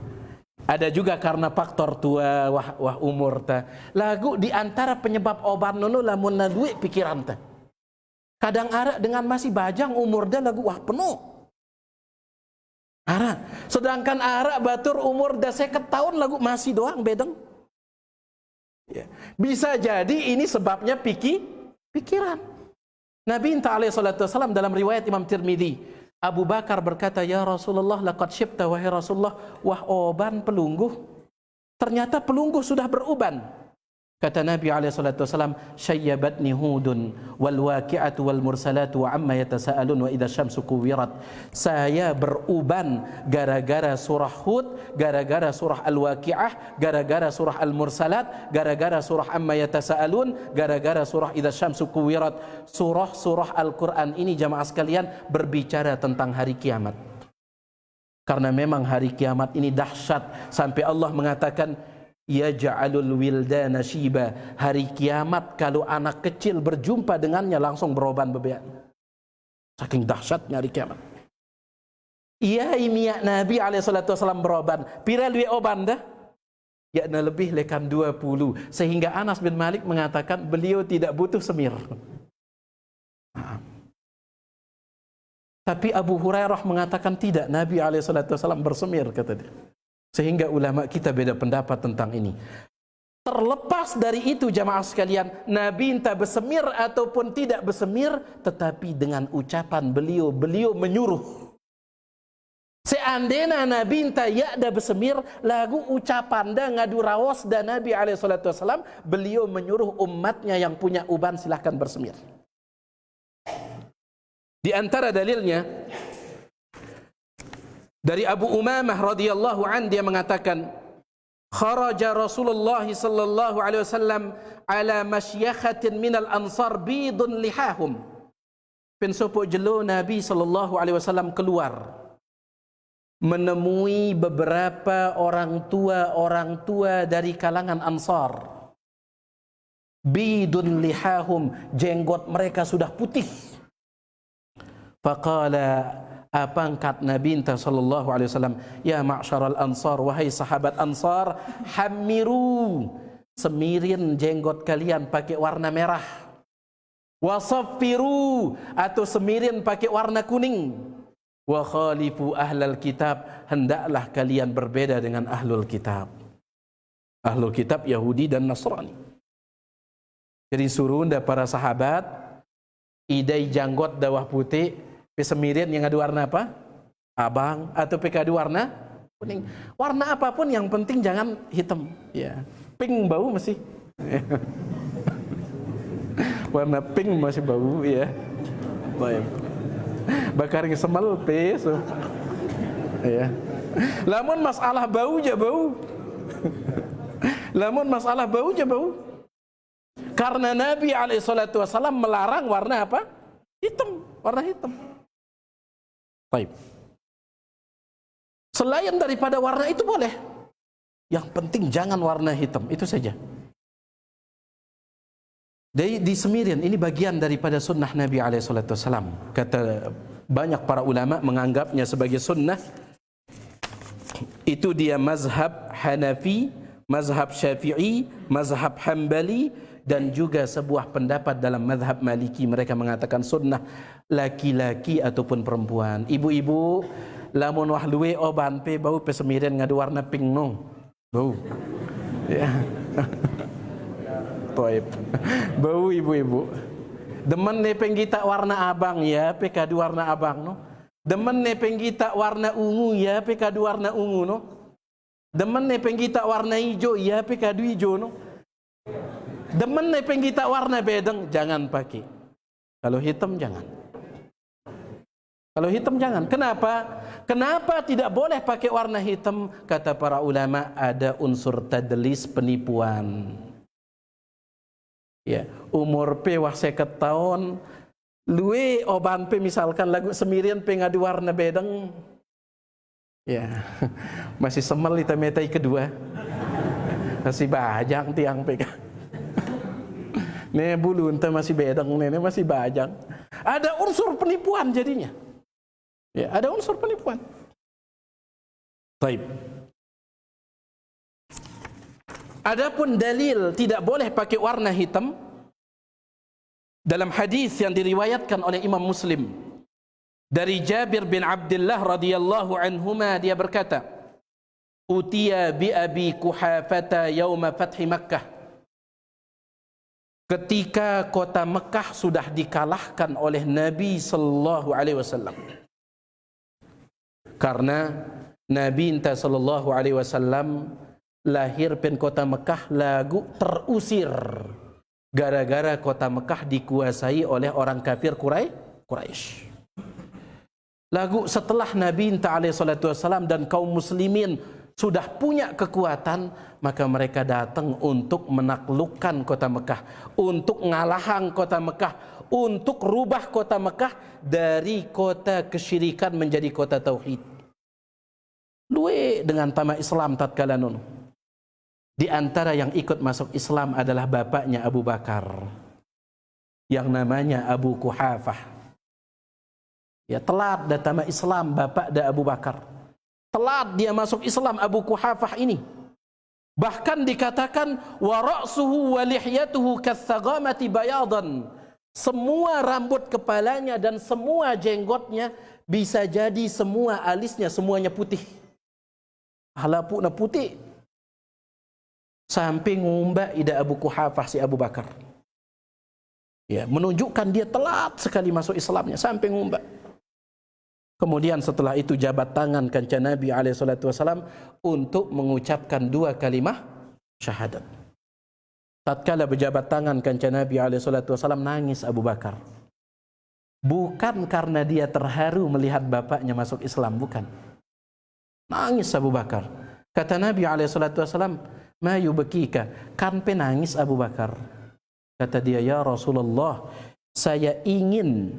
Ada juga karena faktor tua, wah umur ta. Lagu di antara penyebab obat nono lamun na duit pikiran ta. Kadang ara dengan masih bajang umur dah lagu wah penuh. Ara, sedangkan ara batur umur dah 50 tahun lagu masih doang bedeng. Ya. Bisa jadi ini sebabnya pikiran. Nabi alaihi salatu wasallam dalam riwayat Imam Tirmidzi, Abu Bakar berkata, ya Rasulullah, laqad syibta, wahai Rasulullah, wah oban pelungguh. Ternyata pelungguh sudah beruban. Kata Nabi SAW, syayyabatni hudun wal waqi'atu wal mursalatu wa amma yatasa'alun wa idha syamsu kuwirat. Saya beruban gara-gara surah Hud, gara-gara surah Al-Waqi'ah, gara-gara surah Al-Mursalat, gara-gara surah amma yatasa'alun, gara-gara surah idha syamsu kuwirat. Surah-surah Al-Quran ini jamaah sekalian berbicara tentang hari kiamat. Karena memang hari kiamat ini dahsyat, sampai Allah mengatakan, yaj'alul wildana shiba. Hari kiamat kalau anak kecil berjumpa dengannya langsung beroban bebean. Saking dahsyatnya hari kiamat. Iya imiya Nabi SAW beroban. Pira lui oban dah? Ya na lebih lekan 20. Sehingga Anas bin Malik mengatakan beliau tidak butuh semir. Tapi Abu Hurairah mengatakan tidak, Nabi SAW bersemir, kata dia. Sehingga ulama kita beda pendapat tentang ini. Terlepas dari itu jamaah sekalian, Nabi entah bersemir ataupun tidak bersemir, tetapi dengan ucapan beliau menyuruh. Seandainya Nabi entah ya ada bersemir, lagu ucapan dan ngadu rawas dan Nabi SAW, beliau menyuruh umatnya yang punya uban silahkan bersemir. Di antara dalilnya dari Abu Umamah radhiyallahu an, dia mengatakan, kharaja Rasulullah sallallahu alaihi wasallam ala masyakhatin minal ansar bidun lihahum. pensopok jelo Nabi SAW keluar menemui beberapa orang tua dari kalangan Ansar. Bidun lihahum, jenggot mereka sudah putih. Faqala, apa angkat Nabi SAW, ya ma'syaral Ansar, wahai sahabat Ansar, hamiru, semirin jenggot kalian pakai warna merah. Wasaffiru, atau semirin pakai warna kuning. Wa khalifu ahlal kitab, hendaklah kalian berbeda dengan ahlul kitab. Ahlul kitab Yahudi dan Nasrani. Jadi suruh nda para sahabat idai janggot dawah putih, pesemirin yang ada warna apa? Abang, atau PK warna kuning. Warna apapun yang penting jangan hitam, ya. Pink bau masih. Warna pink masih bau, ya. Baik. Bakar semal peso. Ya. Lamun masalah bau aja bau. Lamun masalah bau aja bau. Karena Nabi SAW melarang warna apa? Hitam, warna hitam. Baik. Selain daripada warna itu boleh. Yang penting jangan warna hitam, itu saja. Disemirin, ini bagian daripada sunnah Nabi SAW. Kata banyak para ulama menganggapnya sebagai sunnah. Itu dia mazhab Hanafi, mazhab Syafi'i, mazhab Hambali, dan juga sebuah pendapat dalam mazhab Maliki. Mereka mengatakan sunnah laki-laki ataupun perempuan. Ibu-ibu, lamun wah luwe oban pe bau pesemirin ngadu warna pink no. Bau. Ya. Toib. Bau ibu-ibu. Demen ne penggita warna abang ya, PK warna abang no. Demen ne penggita warna ungu ya, PK warna ungu no. Demen ne penggita warna hijau ya, PK hijau no. Demen ne penggita warna bedeng, jangan pakai. Kalau hitam jangan. Kalau hitam jangan. Kenapa? Kenapa tidak boleh pakai warna hitam? Kata para ulama, ada unsur tadlis, penipuan. Ya, umur pe wah 50 tahun, luwe oban pe misalkan lagu semirin pe ngadu warna bedeng. Ya, masih semel kita metai kedua. Masih bajang tiang pe. Nih bulu ente masih bedeng, nih masih bajang. Ada unsur penipuan jadinya. Ya, ada unsur penipuan. Baik. Adapun dalil tidak boleh pakai warna hitam dalam hadis yang diriwayatkan oleh Imam Muslim dari Jabir bin Abdullah radhiyallahu anhuma, dia berkata, "Utiya bi Abi Quhafata yauma fathi Makkah." Ketika kota Mekah sudah dikalahkan oleh Nabi sallallahu alaihi wasallam. Karena Nabi sallallahu alaihi wasallam lahir pen kota Mekah lagu terusir gara-gara kota Mekah dikuasai oleh orang kafir Quraisy. Lagu setelah Nabi SAW dan kaum muslimin sudah punya kekuatan, maka mereka datang untuk menaklukkan kota Mekah, untuk ngalahan kota Mekah, untuk rubah kota Mekah dari kota kesyirikan menjadi kota tauhid. Luwe dengan tema Islam tatkala nun. Di antara yang ikut masuk Islam adalah bapaknya Abu Bakar, yang namanya Abu Quhafah. Ya, telat datang Islam bapak da Abu Bakar. Telat dia masuk Islam Abu Quhafah ini. Bahkan dikatakan wa ra'suhu wa lihyatuhu katsaghamati bayadan. Semua rambut kepalanya dan semua jenggotnya bisa jadi semua alisnya semuanya putih. Halapuna putih. Sampai ngumba ida Abu Quhafah si Abu Bakar. Ya, menunjukkan dia telat sekali masuk Islamnya sampai ngumba. Kemudian setelah itu jabat tangan kanca Nabi SAW untuk mengucapkan 2 kalimah syahadat. Tatkala berjabat tangan kanca Nabi SAW, nangis Abu Bakar. Bukan karena dia terharu melihat bapaknya masuk Islam, bukan. Nangis Abu Bakar. Kata Nabi SAW, "Ma yubkika?" Kan penangis Abu Bakar. Kata dia, "Ya Rasulullah, saya ingin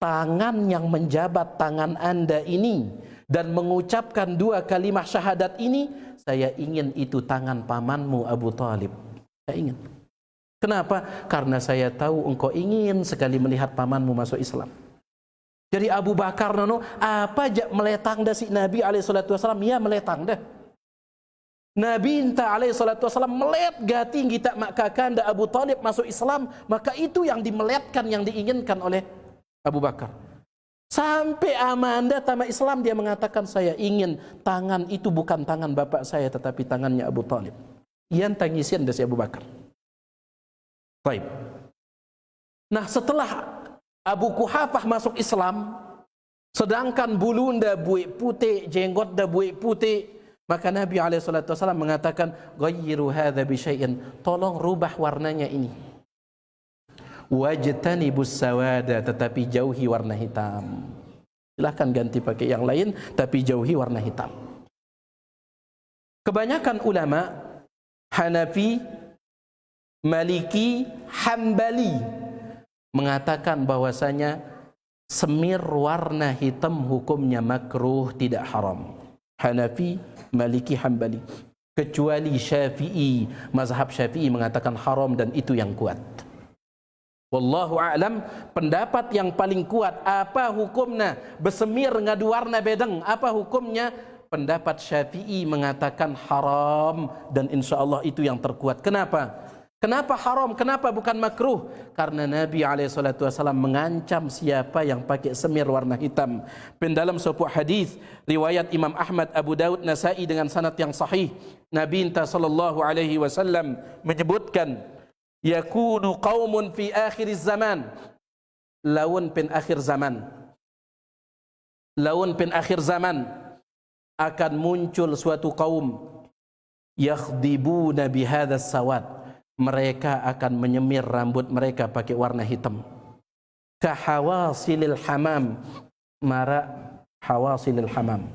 tangan yang menjabat tangan Anda ini dan mengucapkan 2 kalimat syahadat ini, saya ingin itu tangan pamanmu Abu Talib. Saya ingin. Kenapa? Karena saya tahu engkau ingin sekali melihat pamanmu masuk Islam. Jadi Abu Bakar nono apa aja meletang dah si Nabi SAW, ya meletang dah. Nabi inta SAW melet gating kita mak kakanda Abu Talib masuk Islam, maka itu yang dimeletkan, yang diinginkan oleh Abu Bakar. Sampai Amanda tamat Islam dia mengatakan, saya ingin tangan itu bukan tangan bapak saya tetapi tangannya Abu Talib. Ian tangisian dari Abu Bakar. Baik. Nah setelah Abu Kuhafah masuk Islam, sedangkan bulu nda buik putih, jenggot nda buik putih, maka Nabi SAW mengatakan, ghayyiru hadha bisyai'in, tolong rubah warnanya ini. Wajtanibus sawada, tetapi jauhi warna hitam. Silahkan ganti pakai yang lain, tapi jauhi warna hitam. Kebanyakan ulama Hanafi, Maliki, Hambali mengatakan bahwasanya semir warna hitam hukumnya makruh, tidak haram. Hanafi, Maliki, Hambali. Kecuali Syafi'i, mazhab Syafi'i mengatakan haram dan itu yang kuat. Wallahu a'lam, pendapat yang paling kuat apa hukumnya bersemir ngadu warna bedeng, apa hukumnya? Pendapat Syafi'i mengatakan haram dan insyaallah itu yang terkuat. Kenapa? Kenapa haram? Kenapa bukan makruh? Karena Nabi SAW mengancam siapa yang pakai semir warna hitam. Dan dalam sebuah hadis riwayat Imam Ahmad, Abu Daud, Nasai dengan sanad yang sahih, Nabi SAW menyebutkan, yakunu qaumun fi akhir zaman, laun pen akhir zaman, laun pen akhir zaman akan muncul suatu kaum yakhdibuna bihadha sawad, mereka akan menyemir rambut mereka pakai warna hitam. Kahawasilil hamam, mara hawasilil hamam.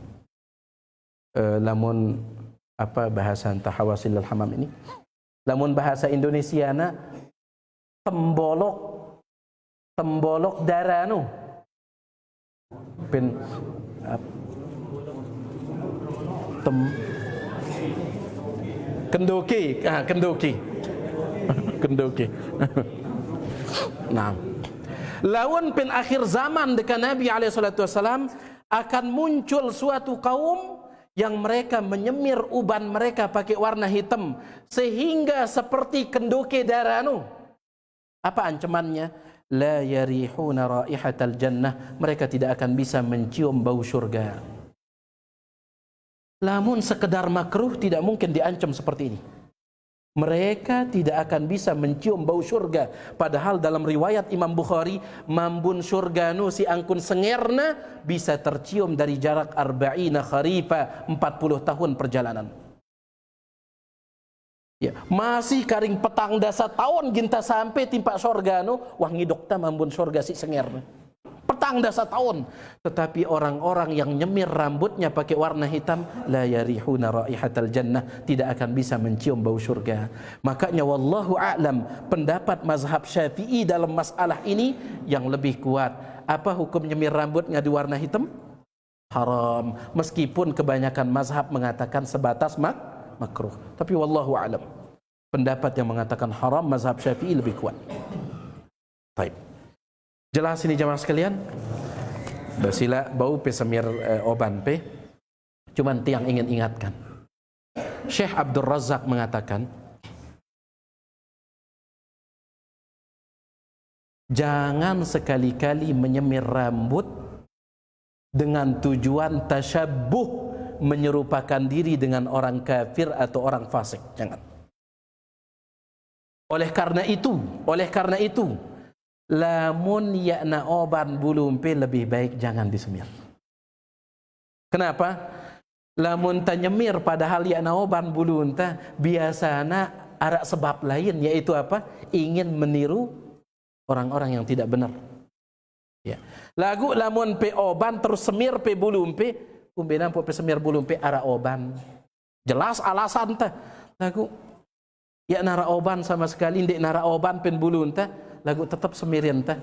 Lamun apa bahasa hawasilil hamam ini? Lamun bahasa Indonesiana tembolok darah nu. Kendoki, kendoki. Kendoki. Nah, lawan pen akhir zaman dekat Nabi SAW akan muncul suatu kaum yang mereka menyemir uban mereka pakai warna hitam sehingga seperti kendoke daranu. Apa ancamannya? La yarihuna raihatal jannah, mereka tidak akan bisa mencium bau surga. Lamun sekedar makruh tidak mungkin diancam seperti ini. Mereka tidak akan bisa mencium bau surga. Padahal dalam riwayat Imam Bukhari, mambun surga nu si angkun sengerna bisa tercium dari jarak arba'ina kharifa, 40 tahun perjalanan. Ya, masih karing petang dasa tahun ginta sampai timpa surga nu, wah ngidokta mambun surga si sengerna. Petang dasa tahun. Tetapi orang-orang yang nyemir rambutnya pakai warna hitam, la yarihuna raihatal jannah, tidak akan bisa mencium bau surga. Makanya wallahu a'lam, pendapat mazhab Syafi'i dalam masalah ini yang lebih kuat. Apa hukum nyemir rambutnya di warna hitam? Haram. Meskipun kebanyakan mazhab mengatakan sebatas makruh. Tapi wallahu a'lam, pendapat yang mengatakan haram mazhab Syafi'i lebih kuat. Baik. Jelas ini jamaah sekalian? Basila bau pe semir oban pe. Cuman tiang ingin ingatkan. Syekh Abdul Razak mengatakan, jangan sekali-kali menyemir rambut dengan tujuan tasyabbuh, menyerupakan diri dengan orang kafir atau orang fasik. Jangan. Oleh karena itu, lamun yakna oban bulumpe lebih baik jangan disemir. Kenapa? Lamun tanyemir padahal yakna oban bulunta biasana ada sebab lain, yaitu apa? Ingin meniru orang-orang yang tidak benar. Ya. Lagu lamun pe oban terus semir pe bulumpe, umbenan pe semir bulumpe ara oban. Jelas alasan teh. Lagu ya nara oban sama sekali ndek nara oban pen bulunta, lagu tetap semirin teh.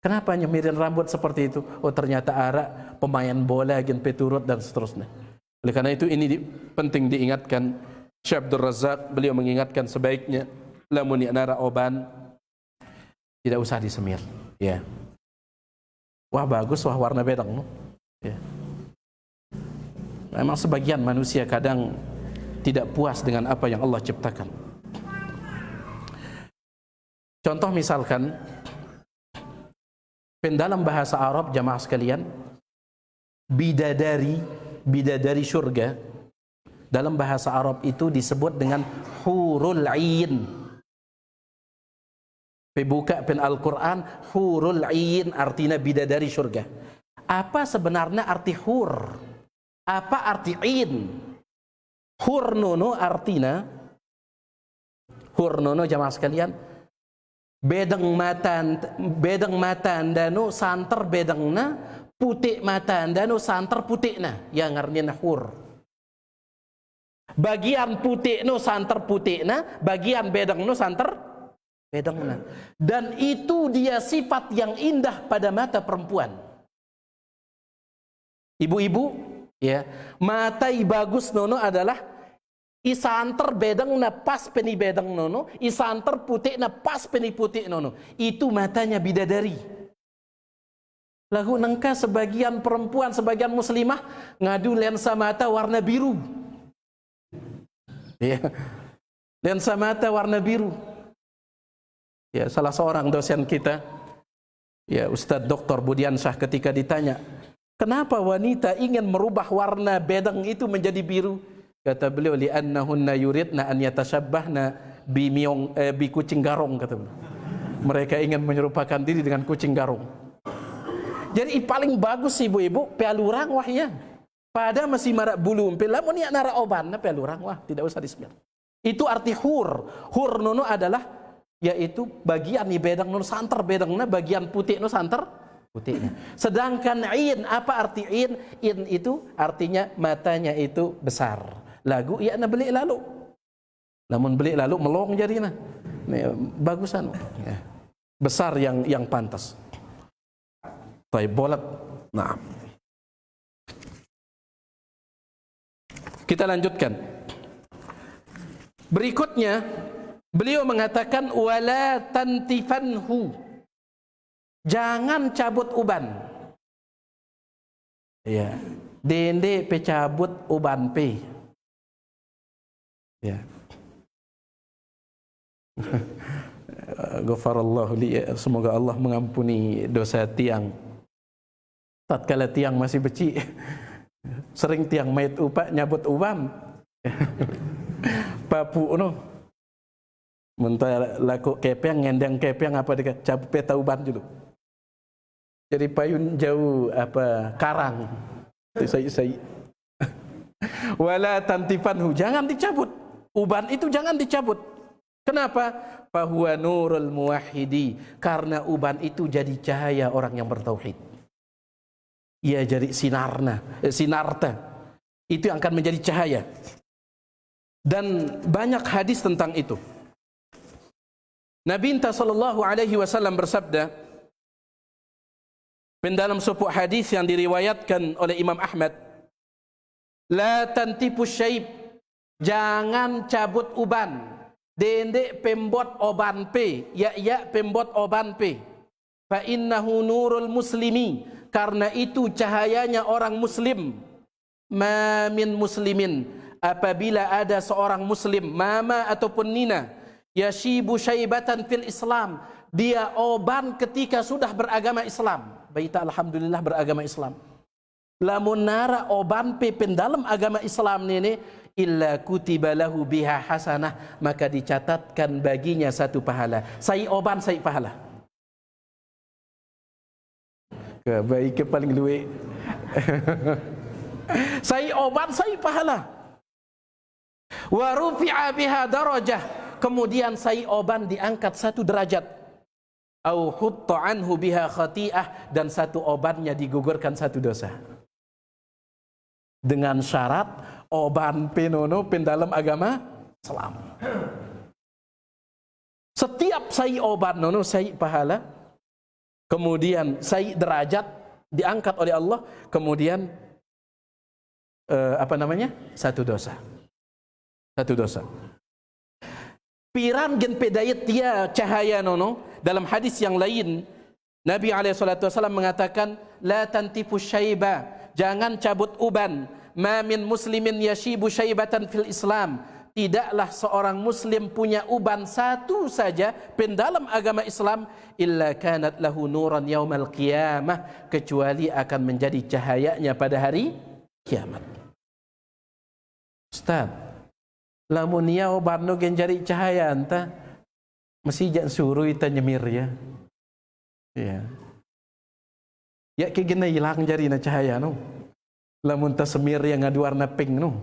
Kenapa nyemirin rambut seperti itu? Oh ternyata arak pemain bola gen peturut dan seterusnya. Oleh karena itu ini penting diingatkan. Syekh Abdul Razak beliau mengingatkan sebaiknya lamun nara oban tidak usah disemir. Ya. Wah bagus, wah warna bedang. No? Ya. Memang sebagian manusia kadang tidak puas dengan apa yang Allah ciptakan. Contoh misalkan, dalam bahasa Arab jamaah sekalian, bidadari surga dalam bahasa Arab itu disebut dengan hurul ain. Buka pen Al-Quran, hurul ain artinya bidadari surga. Apa sebenarnya arti hur? Apa arti ain? Hur nono artinya, hur nono jamaah sekalian, bedeng mata danu santer bedengna, putih mata danu santer putihna, yang artinya hur. Bagian putih no santer putihna, bagian bedeng no santer bedengna. Dan itu dia sifat yang indah pada mata perempuan. Ibu-ibu, ya, mata bagus nono adalah isanter bedeng na pas peni bedeng nono, isanter putih na pas peni putih nono. Itu matanya bidadari. Lalu nengka sebagian perempuan, sebagian muslimah ngadu lensa mata warna biru. Ya. Lensa mata warna biru. Ya, salah seorang dosen kita, ya Ustadz Dr. Budiansyah ketika ditanya, kenapa wanita ingin merubah warna bedeng itu menjadi biru? Kata beliau, li'annahunna yuridna an yatashabbahna bi kucing garong, kata beliau. Mereka ingin menyerupakan diri dengan kucing garong. Jadi paling bagus ibu-ibu pelurang wahnya. Pada masih marak bulu, lamun ya nara oban na pelurang wah, tidak usah disebut. Itu arti hur. Hur nono adalah yaitu bagian ni bedang nono santer bedangna, bagian putih no santer putihnya. Sedangkan in, apa arti in? In itu artinya matanya itu besar. Lagu iya na beli lalu, namun beli lalu melong jadi na, bagusan, ya. Besar yang pantas. Tapi bolat, nah. Kita lanjutkan. Berikutnya beliau mengatakan wala tantifanhu, jangan cabut uban. Ya, dende pecabut uban pe. Ya. Ghafarallahu li, semoga Allah mengampuni dosa tiang. Tatkala tiang masih becik, sering tiang mait upa nyabut uban. Papu no. Mentah laku kepeng ngendang kepeng apa dekat cabut peta uban dulu. Jadi payun jauh apa karang. Saya wala tantifanhu, jangan dicabut. Uban itu jangan dicabut. Kenapa? Fahuwa nurul muwahhidi, karena uban itu jadi cahaya orang yang bertauhid. Ia jadi sinarta. Itu yang akan menjadi cahaya. Dan banyak hadis tentang itu. Nabi sallallahu alaihi wasallam bersabda dalam sebuah hadis yang diriwayatkan oleh Imam Ahmad, la tantipu syaib, jangan cabut uban. Dende pembot oban pe, ya pembot oban pe. Fa innahu nurul muslimi, karena itu cahayanya orang muslim. Ma min muslimin, apabila ada seorang muslim, mama ataupun nina, yashibu syaibatan fil Islam, dia oban ketika sudah beragama Islam. Baita alhamdulillah beragama Islam. Lamun nara oban pe pendalam agama Islam ini, illa kutiba lahu biha hasanah, maka dicatatkan baginya satu pahala. Sai oban sai pahala. Baik ke paling luwe. Sai oban sai pahala. Wa rufi'a biha darajah, kemudian sai oban diangkat satu derajat. Au hutta anhu biha khati'ah, dan satu obannya digugurkan satu dosa. Dengan syarat oban penono pendalam agama Islam. Setiap sai oban nono sai pahala, kemudian derajat diangkat oleh Allah, kemudian satu dosa. Piran gen pedayet dia cahaya nono. Dalam hadis yang lain Nabi SAW mengatakan, la tantifu syaiba, jangan cabut uban. Ma min muslimin yashibu syaibatan fil Islam, tidaklah seorang muslim punya uban satu saja dalam agama Islam, illa kanat lahu nuran yaumal qiyamah, kecuali akan menjadi cahayanya pada hari kiamat. Ustaz, lamun ya obat no gen jari cahaya anta mesti jangan suruh kita nyemir ya. Ya. Ya ke gena hilang jari na cahaya no. Lamun ta semir yang ngadu warna pink no.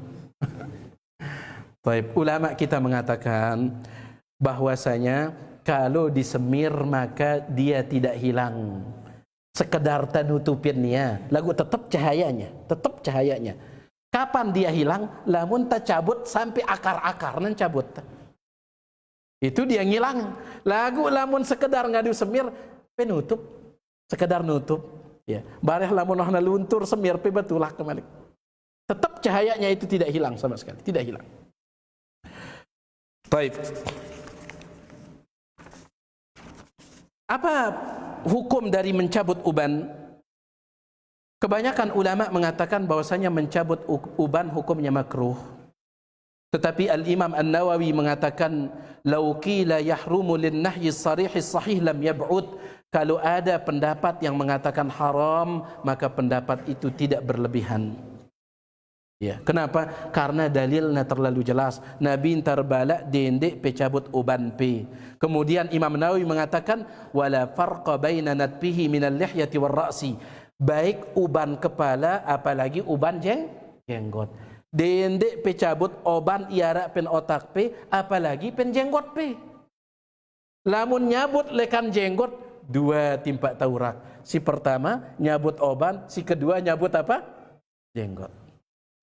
Baik, ulama kita mengatakan bahwasanya kalau disemir maka dia tidak hilang. Sekedar tanutupinnya, lagu tetap cahayanya. Kapan dia hilang? Lamun ta cabut sampai akar-akar nan cabut. Itu dia ngilang. Lagu lamun sekedar ngadu semir penutup, sekedar nutup. Ya, bareh lamun ohna luntur semir pe batulah kembali. Tetap cahayanya itu tidak hilang sama sekali, tidak hilang. Baik. Apa hukum dari mencabut uban? Kebanyakan ulama mengatakan bahwasanya mencabut uban hukumnya makruh. Tetapi Al-Imam An-Nawawi mengatakan, "Lau qila yahrumu lin-nahyi as-sarih as-sahih lam yab'ud." Kalau ada pendapat yang mengatakan haram, maka pendapat itu tidak berlebihan. Ya, kenapa? Karena dalilnya terlalu jelas. Nabi tarbala dendek pecabut uban pe. Kemudian Imam Nawawi mengatakan, "Wala farqa baina natbihi min al-lihyati war-ra'si." Baik uban kepala apalagi uban jenggot. Dendek pecabut oban iara pen otak pe apalagi pen jenggot pe. Lamun nyabut lekan jenggot dua timpak taurak. Si pertama nyabut oban, si kedua nyabut apa? Jenggot.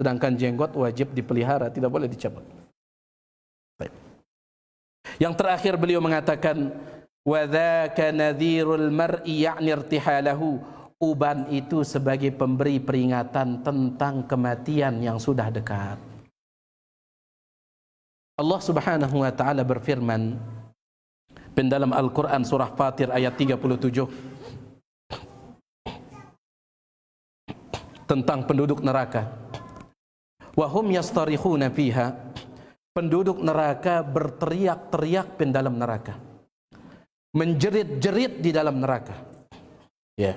Sedangkan jenggot wajib dipelihara, tidak boleh dicabut. Baik. Yang terakhir beliau mengatakan, wa dzaka nadhirul mar'i ya'ni irtihalahu. Uban itu sebagai pemberi peringatan tentang kematian yang sudah dekat. Allah Subhanahu wa taala berfirman dalam Al-Qur'an surah Fatir ayat 37 tentang penduduk neraka. Wa hum yastarikhuna fiha. Penduduk neraka berteriak-teriak dalam neraka. Menjerit-jerit di dalam neraka. Ya.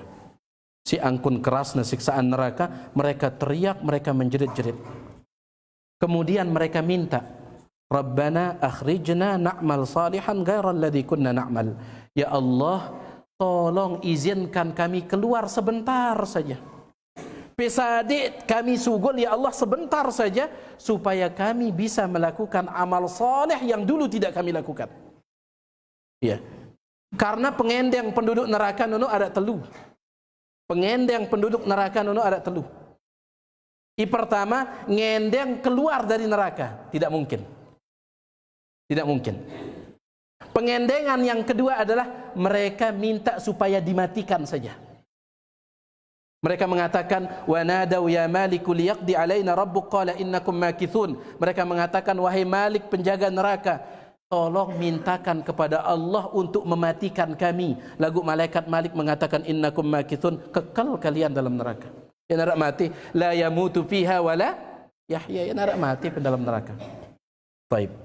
Si angkun kerasnya siksaan neraka, mereka teriak, mereka menjerit-jerit. Kemudian mereka minta, Rabbana akhrijna na'mal salihan ghairal ladzi kunna na'mal. Ya Allah, tolong izinkan kami keluar sebentar saja. Pesadit kami sugul ya Allah sebentar saja supaya kami bisa melakukan amal saleh yang dulu tidak kami lakukan. Ya. Karena pengendeng penduduk neraka nono ada telu. Pengendeng penduduk neraka nono ada telu. Pertama, ngendeng keluar dari neraka, tidak mungkin. Tidak mungkin. Pengendengan yang kedua adalah mereka minta supaya dimatikan saja. Mereka mengatakan, wa nadau ya maliku liyaqdi alaina rabbuk qala innakum makithun. Mereka mengatakan, wahai Malik penjaga neraka, tolong mintakan kepada Allah untuk mematikan kami. Lagu malaikat Malik mengatakan, innakum makithun, kekal kalian dalam neraka. Ya narak mati, la yamutu fiha wala yahya. Ya narak mati dalam neraka. Baik.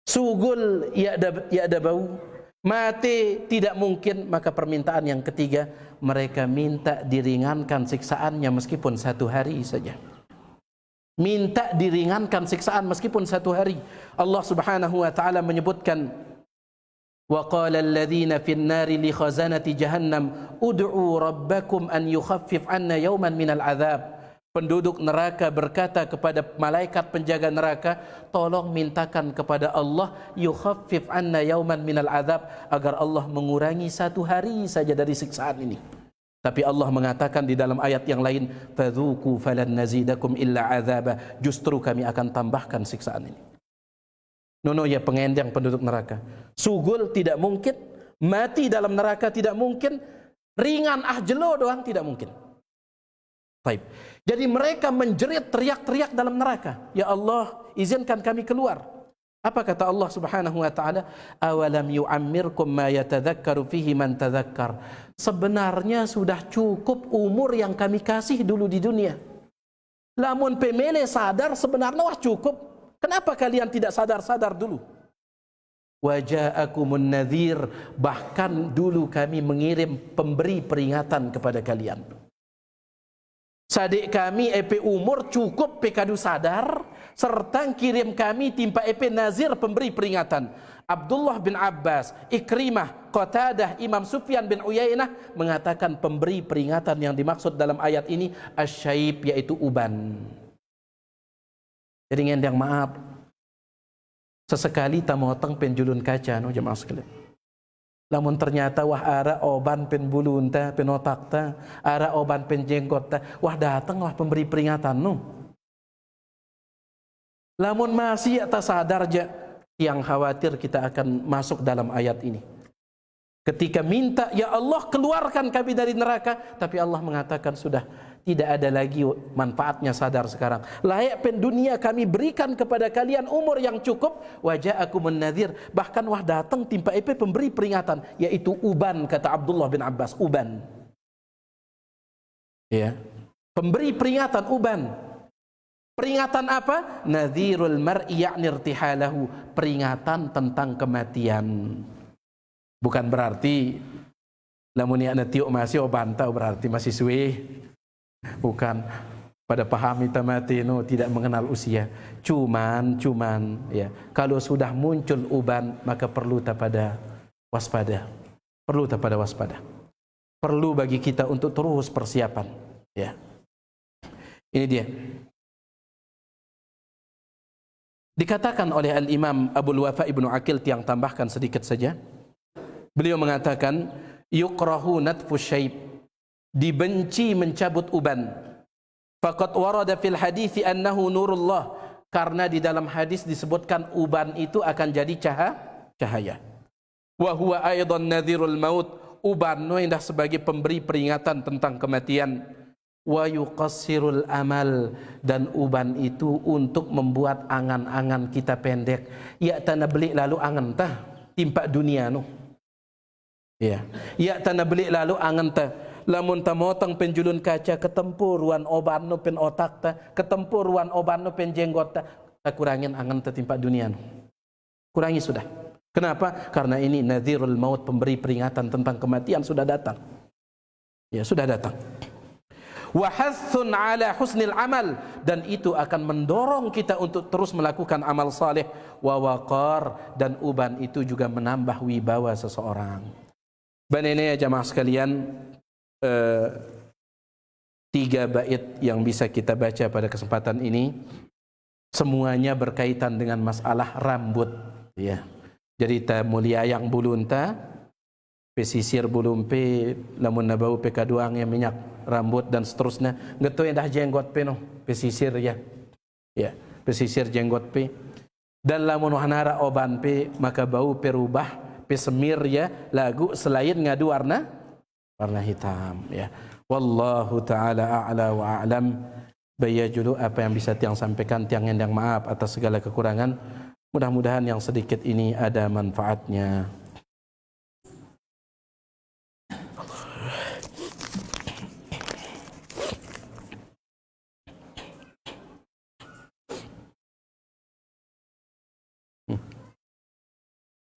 Sugul ya ada bau, mati tidak mungkin. Maka permintaan yang ketiga, mereka minta diringankan siksaannya meskipun satu hari saja. Minta diringankan siksaan meskipun satu hari. Allah Subhanahu wa taala menyebutkan, wa qala alladhina fin nari li khazanati jahannam ud'u rabbakum an yukhaffif 'anna yawman minal 'adzab. Penduduk neraka berkata kepada malaikat penjaga neraka, tolong mintakan kepada Allah yukhaffif 'anna yawman minal 'adzab, agar Allah mengurangi satu hari saja dari siksaan ini. Tapi Allah mengatakan di dalam ayat yang lain, fadzuku falan nazidakum illa 'adzaba, justru kami akan tambahkan siksaan ini. Nono ya pengendang penduduk neraka. Sugul tidak mungkin, mati dalam neraka tidak mungkin, ringan jelo doang tidak mungkin. Baik. Jadi mereka menjerit teriak-teriak dalam neraka. Ya Allah, izinkan kami keluar. Apa kata Allah Subhanahu wa taala? Awalam yu'ammirkum ma yatadzakkaru fihi man tadzakkar. Sebenarnya sudah cukup umur yang kami kasih dulu di dunia. Lamun pemele sadar sebenarnya cukup. Kenapa kalian tidak sadar-sadar dulu? Waja'akumun nadhir, bahkan dulu kami mengirim pemberi peringatan kepada kalian. Sadik kami EP umur cukup pekadu sadar, serta kirim kami timpa EP nazir pemberi peringatan. Abdullah bin Abbas, Ikrimah, Qatadah, Imam Sufyan bin Uyainah mengatakan pemberi peringatan yang dimaksud dalam ayat ini asyaib, yaitu uban. Jadi ngendang maaf, sesekali tamoteng penjulun kaca no jemaah sekalian. Lamun ternyata wah ara oban pen bulun ta, pen otak ta, ara oban pen jenggot ta, wah datanglah pemberi peringatan no. Lamun masih tak sadar aja, yang khawatir kita akan masuk dalam ayat ini. Ketika minta, ya Allah keluarkan kami dari neraka, tapi Allah mengatakan sudah tidak ada lagi manfaatnya sadar sekarang. Layak pen dunia kami berikan kepada kalian umur yang cukup. Waja'akumun nadhir, bahkan wah datang timpa EP pemberi peringatan, yaitu uban, kata Abdullah bin Abbas, uban. Ya, pemberi peringatan uban. Peringatan apa? Nadhirul mar'i ya'ni irtihalahu, peringatan tentang kematian. Bukan berarti lamun ya tiuk masih bantau berarti masih suwe. Bukan, pada pahami tamati no, tidak mengenal usia. Cuman ya, kalau sudah muncul uban maka perlu pada waspada. Perlu pada waspada. Perlu bagi kita untuk terus persiapan, ya. Ini dia. Dikatakan oleh Al-Imam Abul Wafa Ibnu Aqil, tiang tambahkan sedikit saja. Beliau mengatakan yukrahu natfu syaib, dibenci mencabut uban. Faqad warada fil hadithi annahu nurullah, karena di dalam hadis disebutkan uban itu akan jadi cahaya. Wa huwa aidan nadhirul maut, uban no indah sebagai pemberi peringatan tentang kematian. Wa yuqassirul amal, dan uban itu untuk membuat angan-angan kita pendek. Ya tanah beli lalu angan tah timpa dunia no. Ya tanah beli lalu angan tah. Lamun tamotang penjulun kaca ketempuruan oban no pen otak ta, ketempuruan oban no pen jenggot ta, kurangin angan ta timpa dunia no. Kurangi sudah. Kenapa? Karena ini nadhirul maut, pemberi peringatan tentang kematian sudah datang. Ya, sudah datang. Wa hathun ala husnil amal, dan itu akan mendorong kita untuk terus melakukan amal saleh. Wa waqar, dan uban itu juga menambah wibawa seseorang. Ini ya jamaah sekalian, 3 bait yang bisa kita baca pada kesempatan ini, semuanya berkaitan dengan masalah rambut, ya. Jadi ta mulia yang bulunta, pesisir bulumpe, lamun nabau pekaduang yang minyak rambut dan seterusnya. Ngeto yang dah jenggot pe no, pesisir ya. Ya, pesisir jenggot pe. Dan lamun hanara oban pe, maka bau perubah pe semir ya, lagu selain ngadu warna hitam ya. Wallahu taala a'la wa a'lam. Bayajulu apa yang bisa tiang sampaikan, tiang endang maaf atas segala kekurangan. Mudah-mudahan yang sedikit ini ada manfaatnya.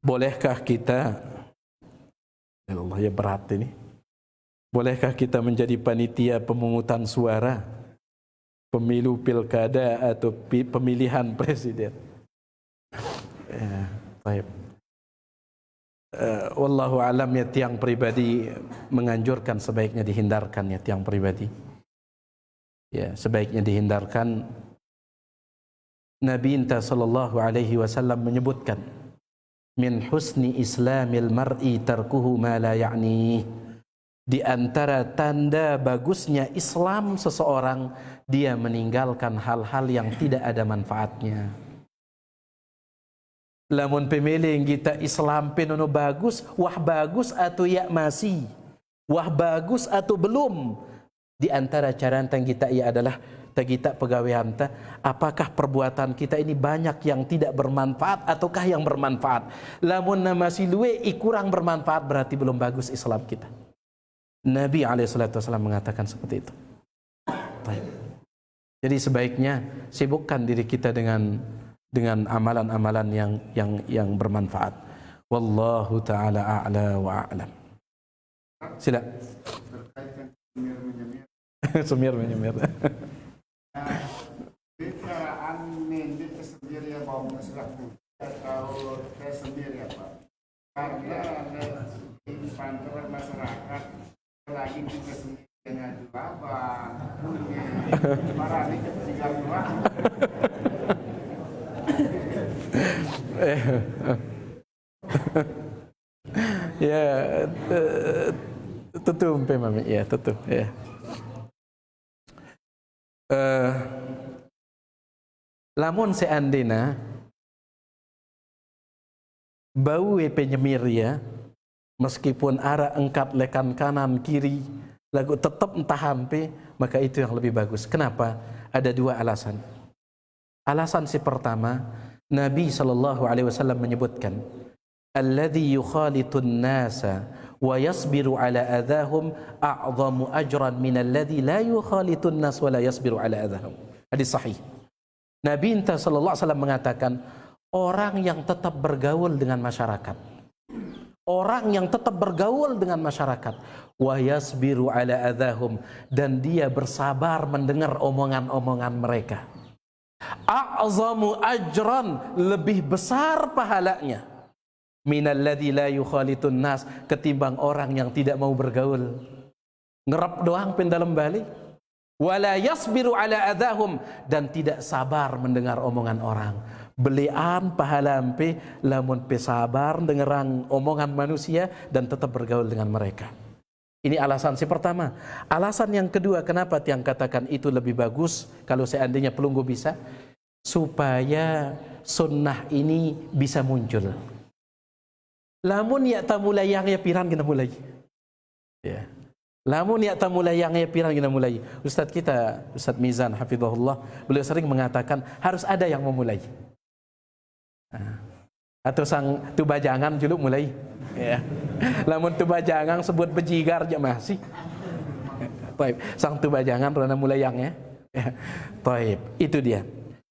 Bolehkah kita, Allah ya berat ini, bolehkah kita menjadi panitia pemungutan suara pemilu pilkada atau pemilihan presiden? Ya, baik. Wallahu alam, ya tiang pribadi menganjurkan sebaiknya dihindarkan, ya tiang pribadi. Ya, sebaiknya dihindarkan. Nabi sallallahu alaihi wasallam menyebutkan, min husni islamil mar'i tarkuhu ma la ya'ni. Di antara tanda bagusnya Islam seseorang, dia meninggalkan hal-hal yang tidak ada manfaatnya. Lamun pemilih kita Islam penono bagus, wah bagus atau ya masih. Wah bagus atau belum? Di antara cara kita ia adalah kita pegawai hanta, apakah perbuatan kita ini banyak yang tidak bermanfaat ataukah yang bermanfaat? Lamun masih luwe kurang bermanfaat berarti belum bagus Islam kita. Nabi SAW mengatakan seperti itu. Baik. Jadi sebaiknya sibukkan diri kita dengan amalan-amalan yang bermanfaat. Wallahu taala a'la wa a'lam. Sila. Semir menyemir. Bicaraan mendit sendiri ya bau masyarakat atau sendiri apa? Karena di pantulan masyarakat lagi kita sendiri dengan apa? Marah ini ketiga dua. Ya, tutup mami ya tutup ya. Lamun seandainya bau penyemir ya, meskipun arah engkap lekan kanan kiri lagu tetap entah hampe, maka itu yang lebih bagus. Kenapa? Ada dua alasan. Alasan si pertama, Nabi SAW menyebutkan, alladhi yukhalitun nasa wa yasbiru ala adahum a'zamu ajran min alladhi la yukhalitun nas wa la yasbiru ala adahum. Hadis sahih. Nabi SAW mengatakan, orang yang tetap bergaul dengan masyarakat, orang yang tetap bergaul dengan masyarakat, wa yasbiru ala adahum, dan dia bersabar mendengar omongan-omongan mereka, a'zamu ajran, lebih besar pahalanya, minalladzi la yukhalitun nas, ketimbang orang yang tidak mau bergaul, ngerap doang pendalam balik, wala yasbiru ala adahum, dan tidak sabar mendengar omongan orang. Belian pahala ampe lamun pe sabar dengeran omongan manusia dan tetap bergaul dengan mereka. Ini alasan si pertama. Alasan yang kedua, kenapa tiang katakan itu lebih bagus kalau seandainya pelunggu bisa, supaya sunnah ini bisa muncul. Lamun ya tamulai yang ya piran kita mulai. Ya. Lamun ya tamulai yang ya piran kita mulai. Ustaz kita, Ustaz Mizan hafizahullah, beliau sering mengatakan harus ada yang memulai. Atau sang tubajangan juluk mulai. Ya. Lamun tubajangan sebut bejigar aja masih. Taib. Sang tubajangan rana mulai yang ya. Taib. Itu dia.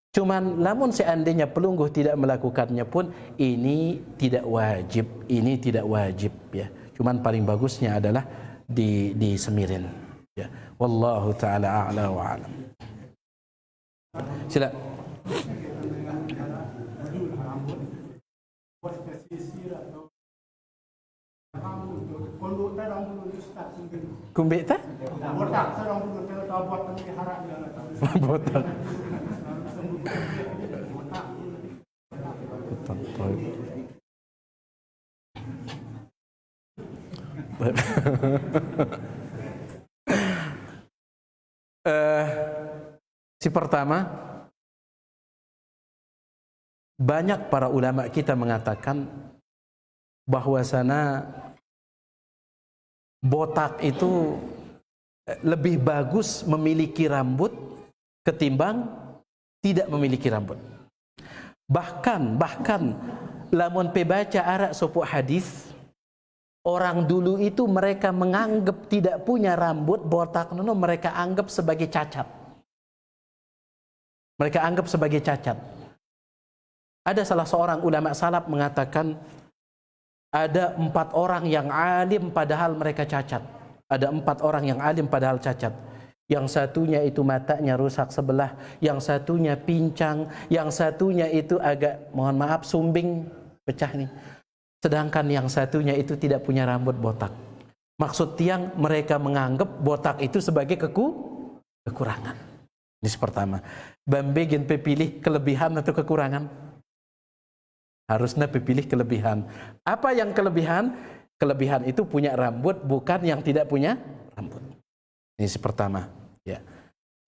Cuman lamun seandainya pelungguh tidak melakukannya pun ini tidak wajib, ini tidak wajib ya. Cuman paling bagusnya adalah disemirin ya. Wallahu taala a'la wa a'lam. Sila. Kumbek tak? Botak, sedang buat pelihara botak. Si pertama, banyak para ulama kita mengatakan bahwasana botak itu lebih bagus memiliki rambut ketimbang tidak memiliki rambut. Bahkan lamun pebaca arak sopuk hadis, orang dulu itu mereka menganggap tidak punya rambut botak nono, mereka anggap sebagai cacat. Mereka anggap sebagai cacat. Ada salah seorang ulama salaf mengatakan ada 4 orang yang alim padahal mereka cacat. Ada 4 orang yang alim padahal cacat. Yang satunya itu matanya rusak sebelah, yang satunya pincang, yang satunya itu agak, mohon maaf, sumbing, pecah nih. Sedangkan yang satunya itu tidak punya rambut botak. Maksud tiang, mereka menganggap botak itu sebagai kekurangan. Ini pertama. Bambegin pilih kelebihan atau kekurangan? Harusnya pilih kelebihan. Apa yang kelebihan? Kelebihan itu punya rambut, bukan yang tidak punya rambut. Ini pertama. Ya.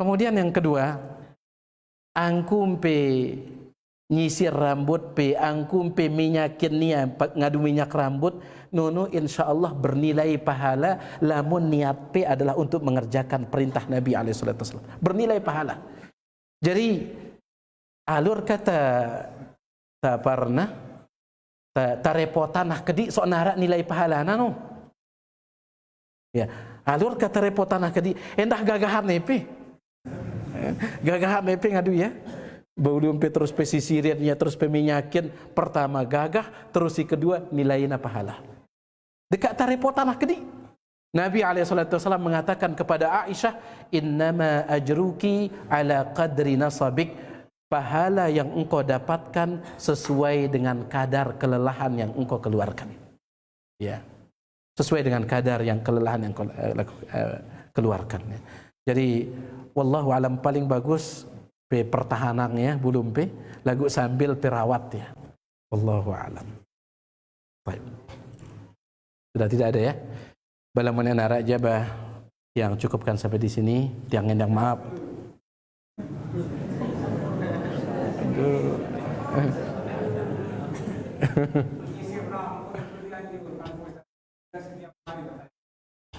Kemudian yang kedua, angkumpe nyisir rambut pe angkum pe minyakin nia ngadu minyak rambut nono insyaallah bernilai pahala lamun niat pe adalah untuk mengerjakan perintah Nabi alaihi salatu wasallam, bernilai pahala. Jadi alur kata tak pernah tak repotan nah kedi sok narak nilai pahala nano. Ya, alur kata repotan nah kedi endah gagahan nepe. Gagahan nepe ngadu ya. Baulum pe terus pesisirinnya terus peminyakin, pertama gagah, terus si kedua nilainya pahala. Dekat tarepotan lah kedi. Nabi SAW mengatakan kepada Aisyah, innama ajruki ala qadri nasabik, pahala yang engkau dapatkan sesuai dengan kadar kelelahan yang engkau keluarkan. Ya, sesuai dengan kadar yang kelelahan yang engkau keluarkan. Jadi wallahu alam paling bagus pertahanannya belum lagu sambil perawat ya. Wallahu a'lam. Baik. Sudah tidak ada ya. Balamun narak jabah yang cukupkan sampai di sini. Tiang endang maaf. Aduh.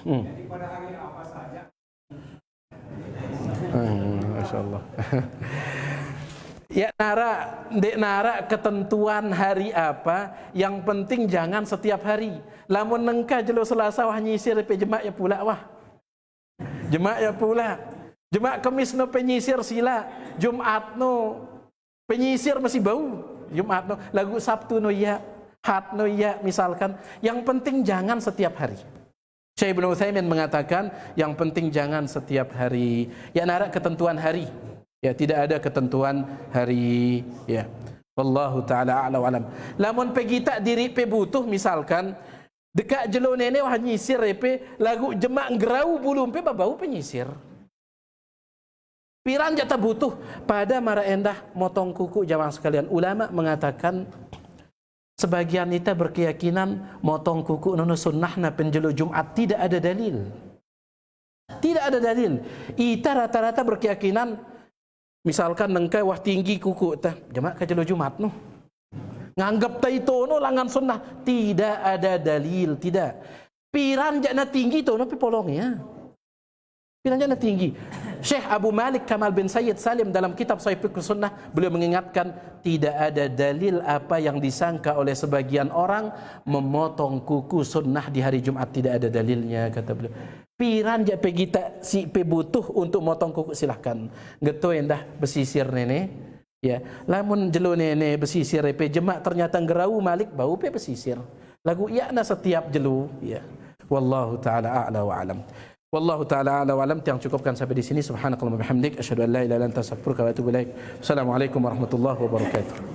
Jadi pada hari apa saja? Masya Allah. Ya nara ketentuan hari apa, yang penting jangan setiap hari. Lamun nengka jelo Selasa wah nyisir pe jemak ya pula wah. Jemak ya pula. Jemak Kamis no penyisir sila, Jumat no penyisir masih bau. Jumat no lagu Sabtu no ya, Had no ya misalkan. Yang penting jangan setiap hari. Syekh Ibnu Utsaimin mengatakan yang penting jangan setiap hari. Ya nara ketentuan hari. Ya tidak ada ketentuan hari ya. Wallahu taala a'lam wa alam. Lamun pergi tak diri pe butuh misalkan dekat jelo nenek wah nyisir pe lagu jemak ngerau bulum pe babau penyisir. Piran jata butuh pada mara endah motong kuku jamaah sekalian. Ulama mengatakan sebagian kita berkeyakinan motong kuku nono sunnahna penjelo Jumat, tidak ada dalil. Tidak ada dalil. Ita rata-rata berkeyakinan misalkan nengkai wah tinggi kuku tah jemaah kajelo Jumat no. Nganggap ta itu no langan sunnah, tidak ada dalil, tidak. Piran jana tinggi to no pipolong ya. Piran jana tinggi. Syekh Abu Malik Kamal bin Sayyid Salim dalam kitab Sahih Fiqh Sunnah beliau mengingatkan tidak ada dalil apa yang disangka oleh sebagian orang memotong kuku sunnah di hari Jumat, tidak ada dalilnya kata beliau. Piran ja pergi tak si pe butuh untuk motong kuku silahkan. Geto endah besisir nenek ya. Lamun jelo nenek besisir pe jemak ternyata ngerau Malik bau pe besisir. Lagu iana setiap jelo ya. Wallahu taala a'la wa alam. Wallahu taala a'la wa alam. Yang cukupkan sampai di sini. Subhanakallahumma bihamdik asyhadu an la ilaha illa anta astaghfiruka wa atubu ilaik. Assalamualaikum warahmatullahi wabarakatuh.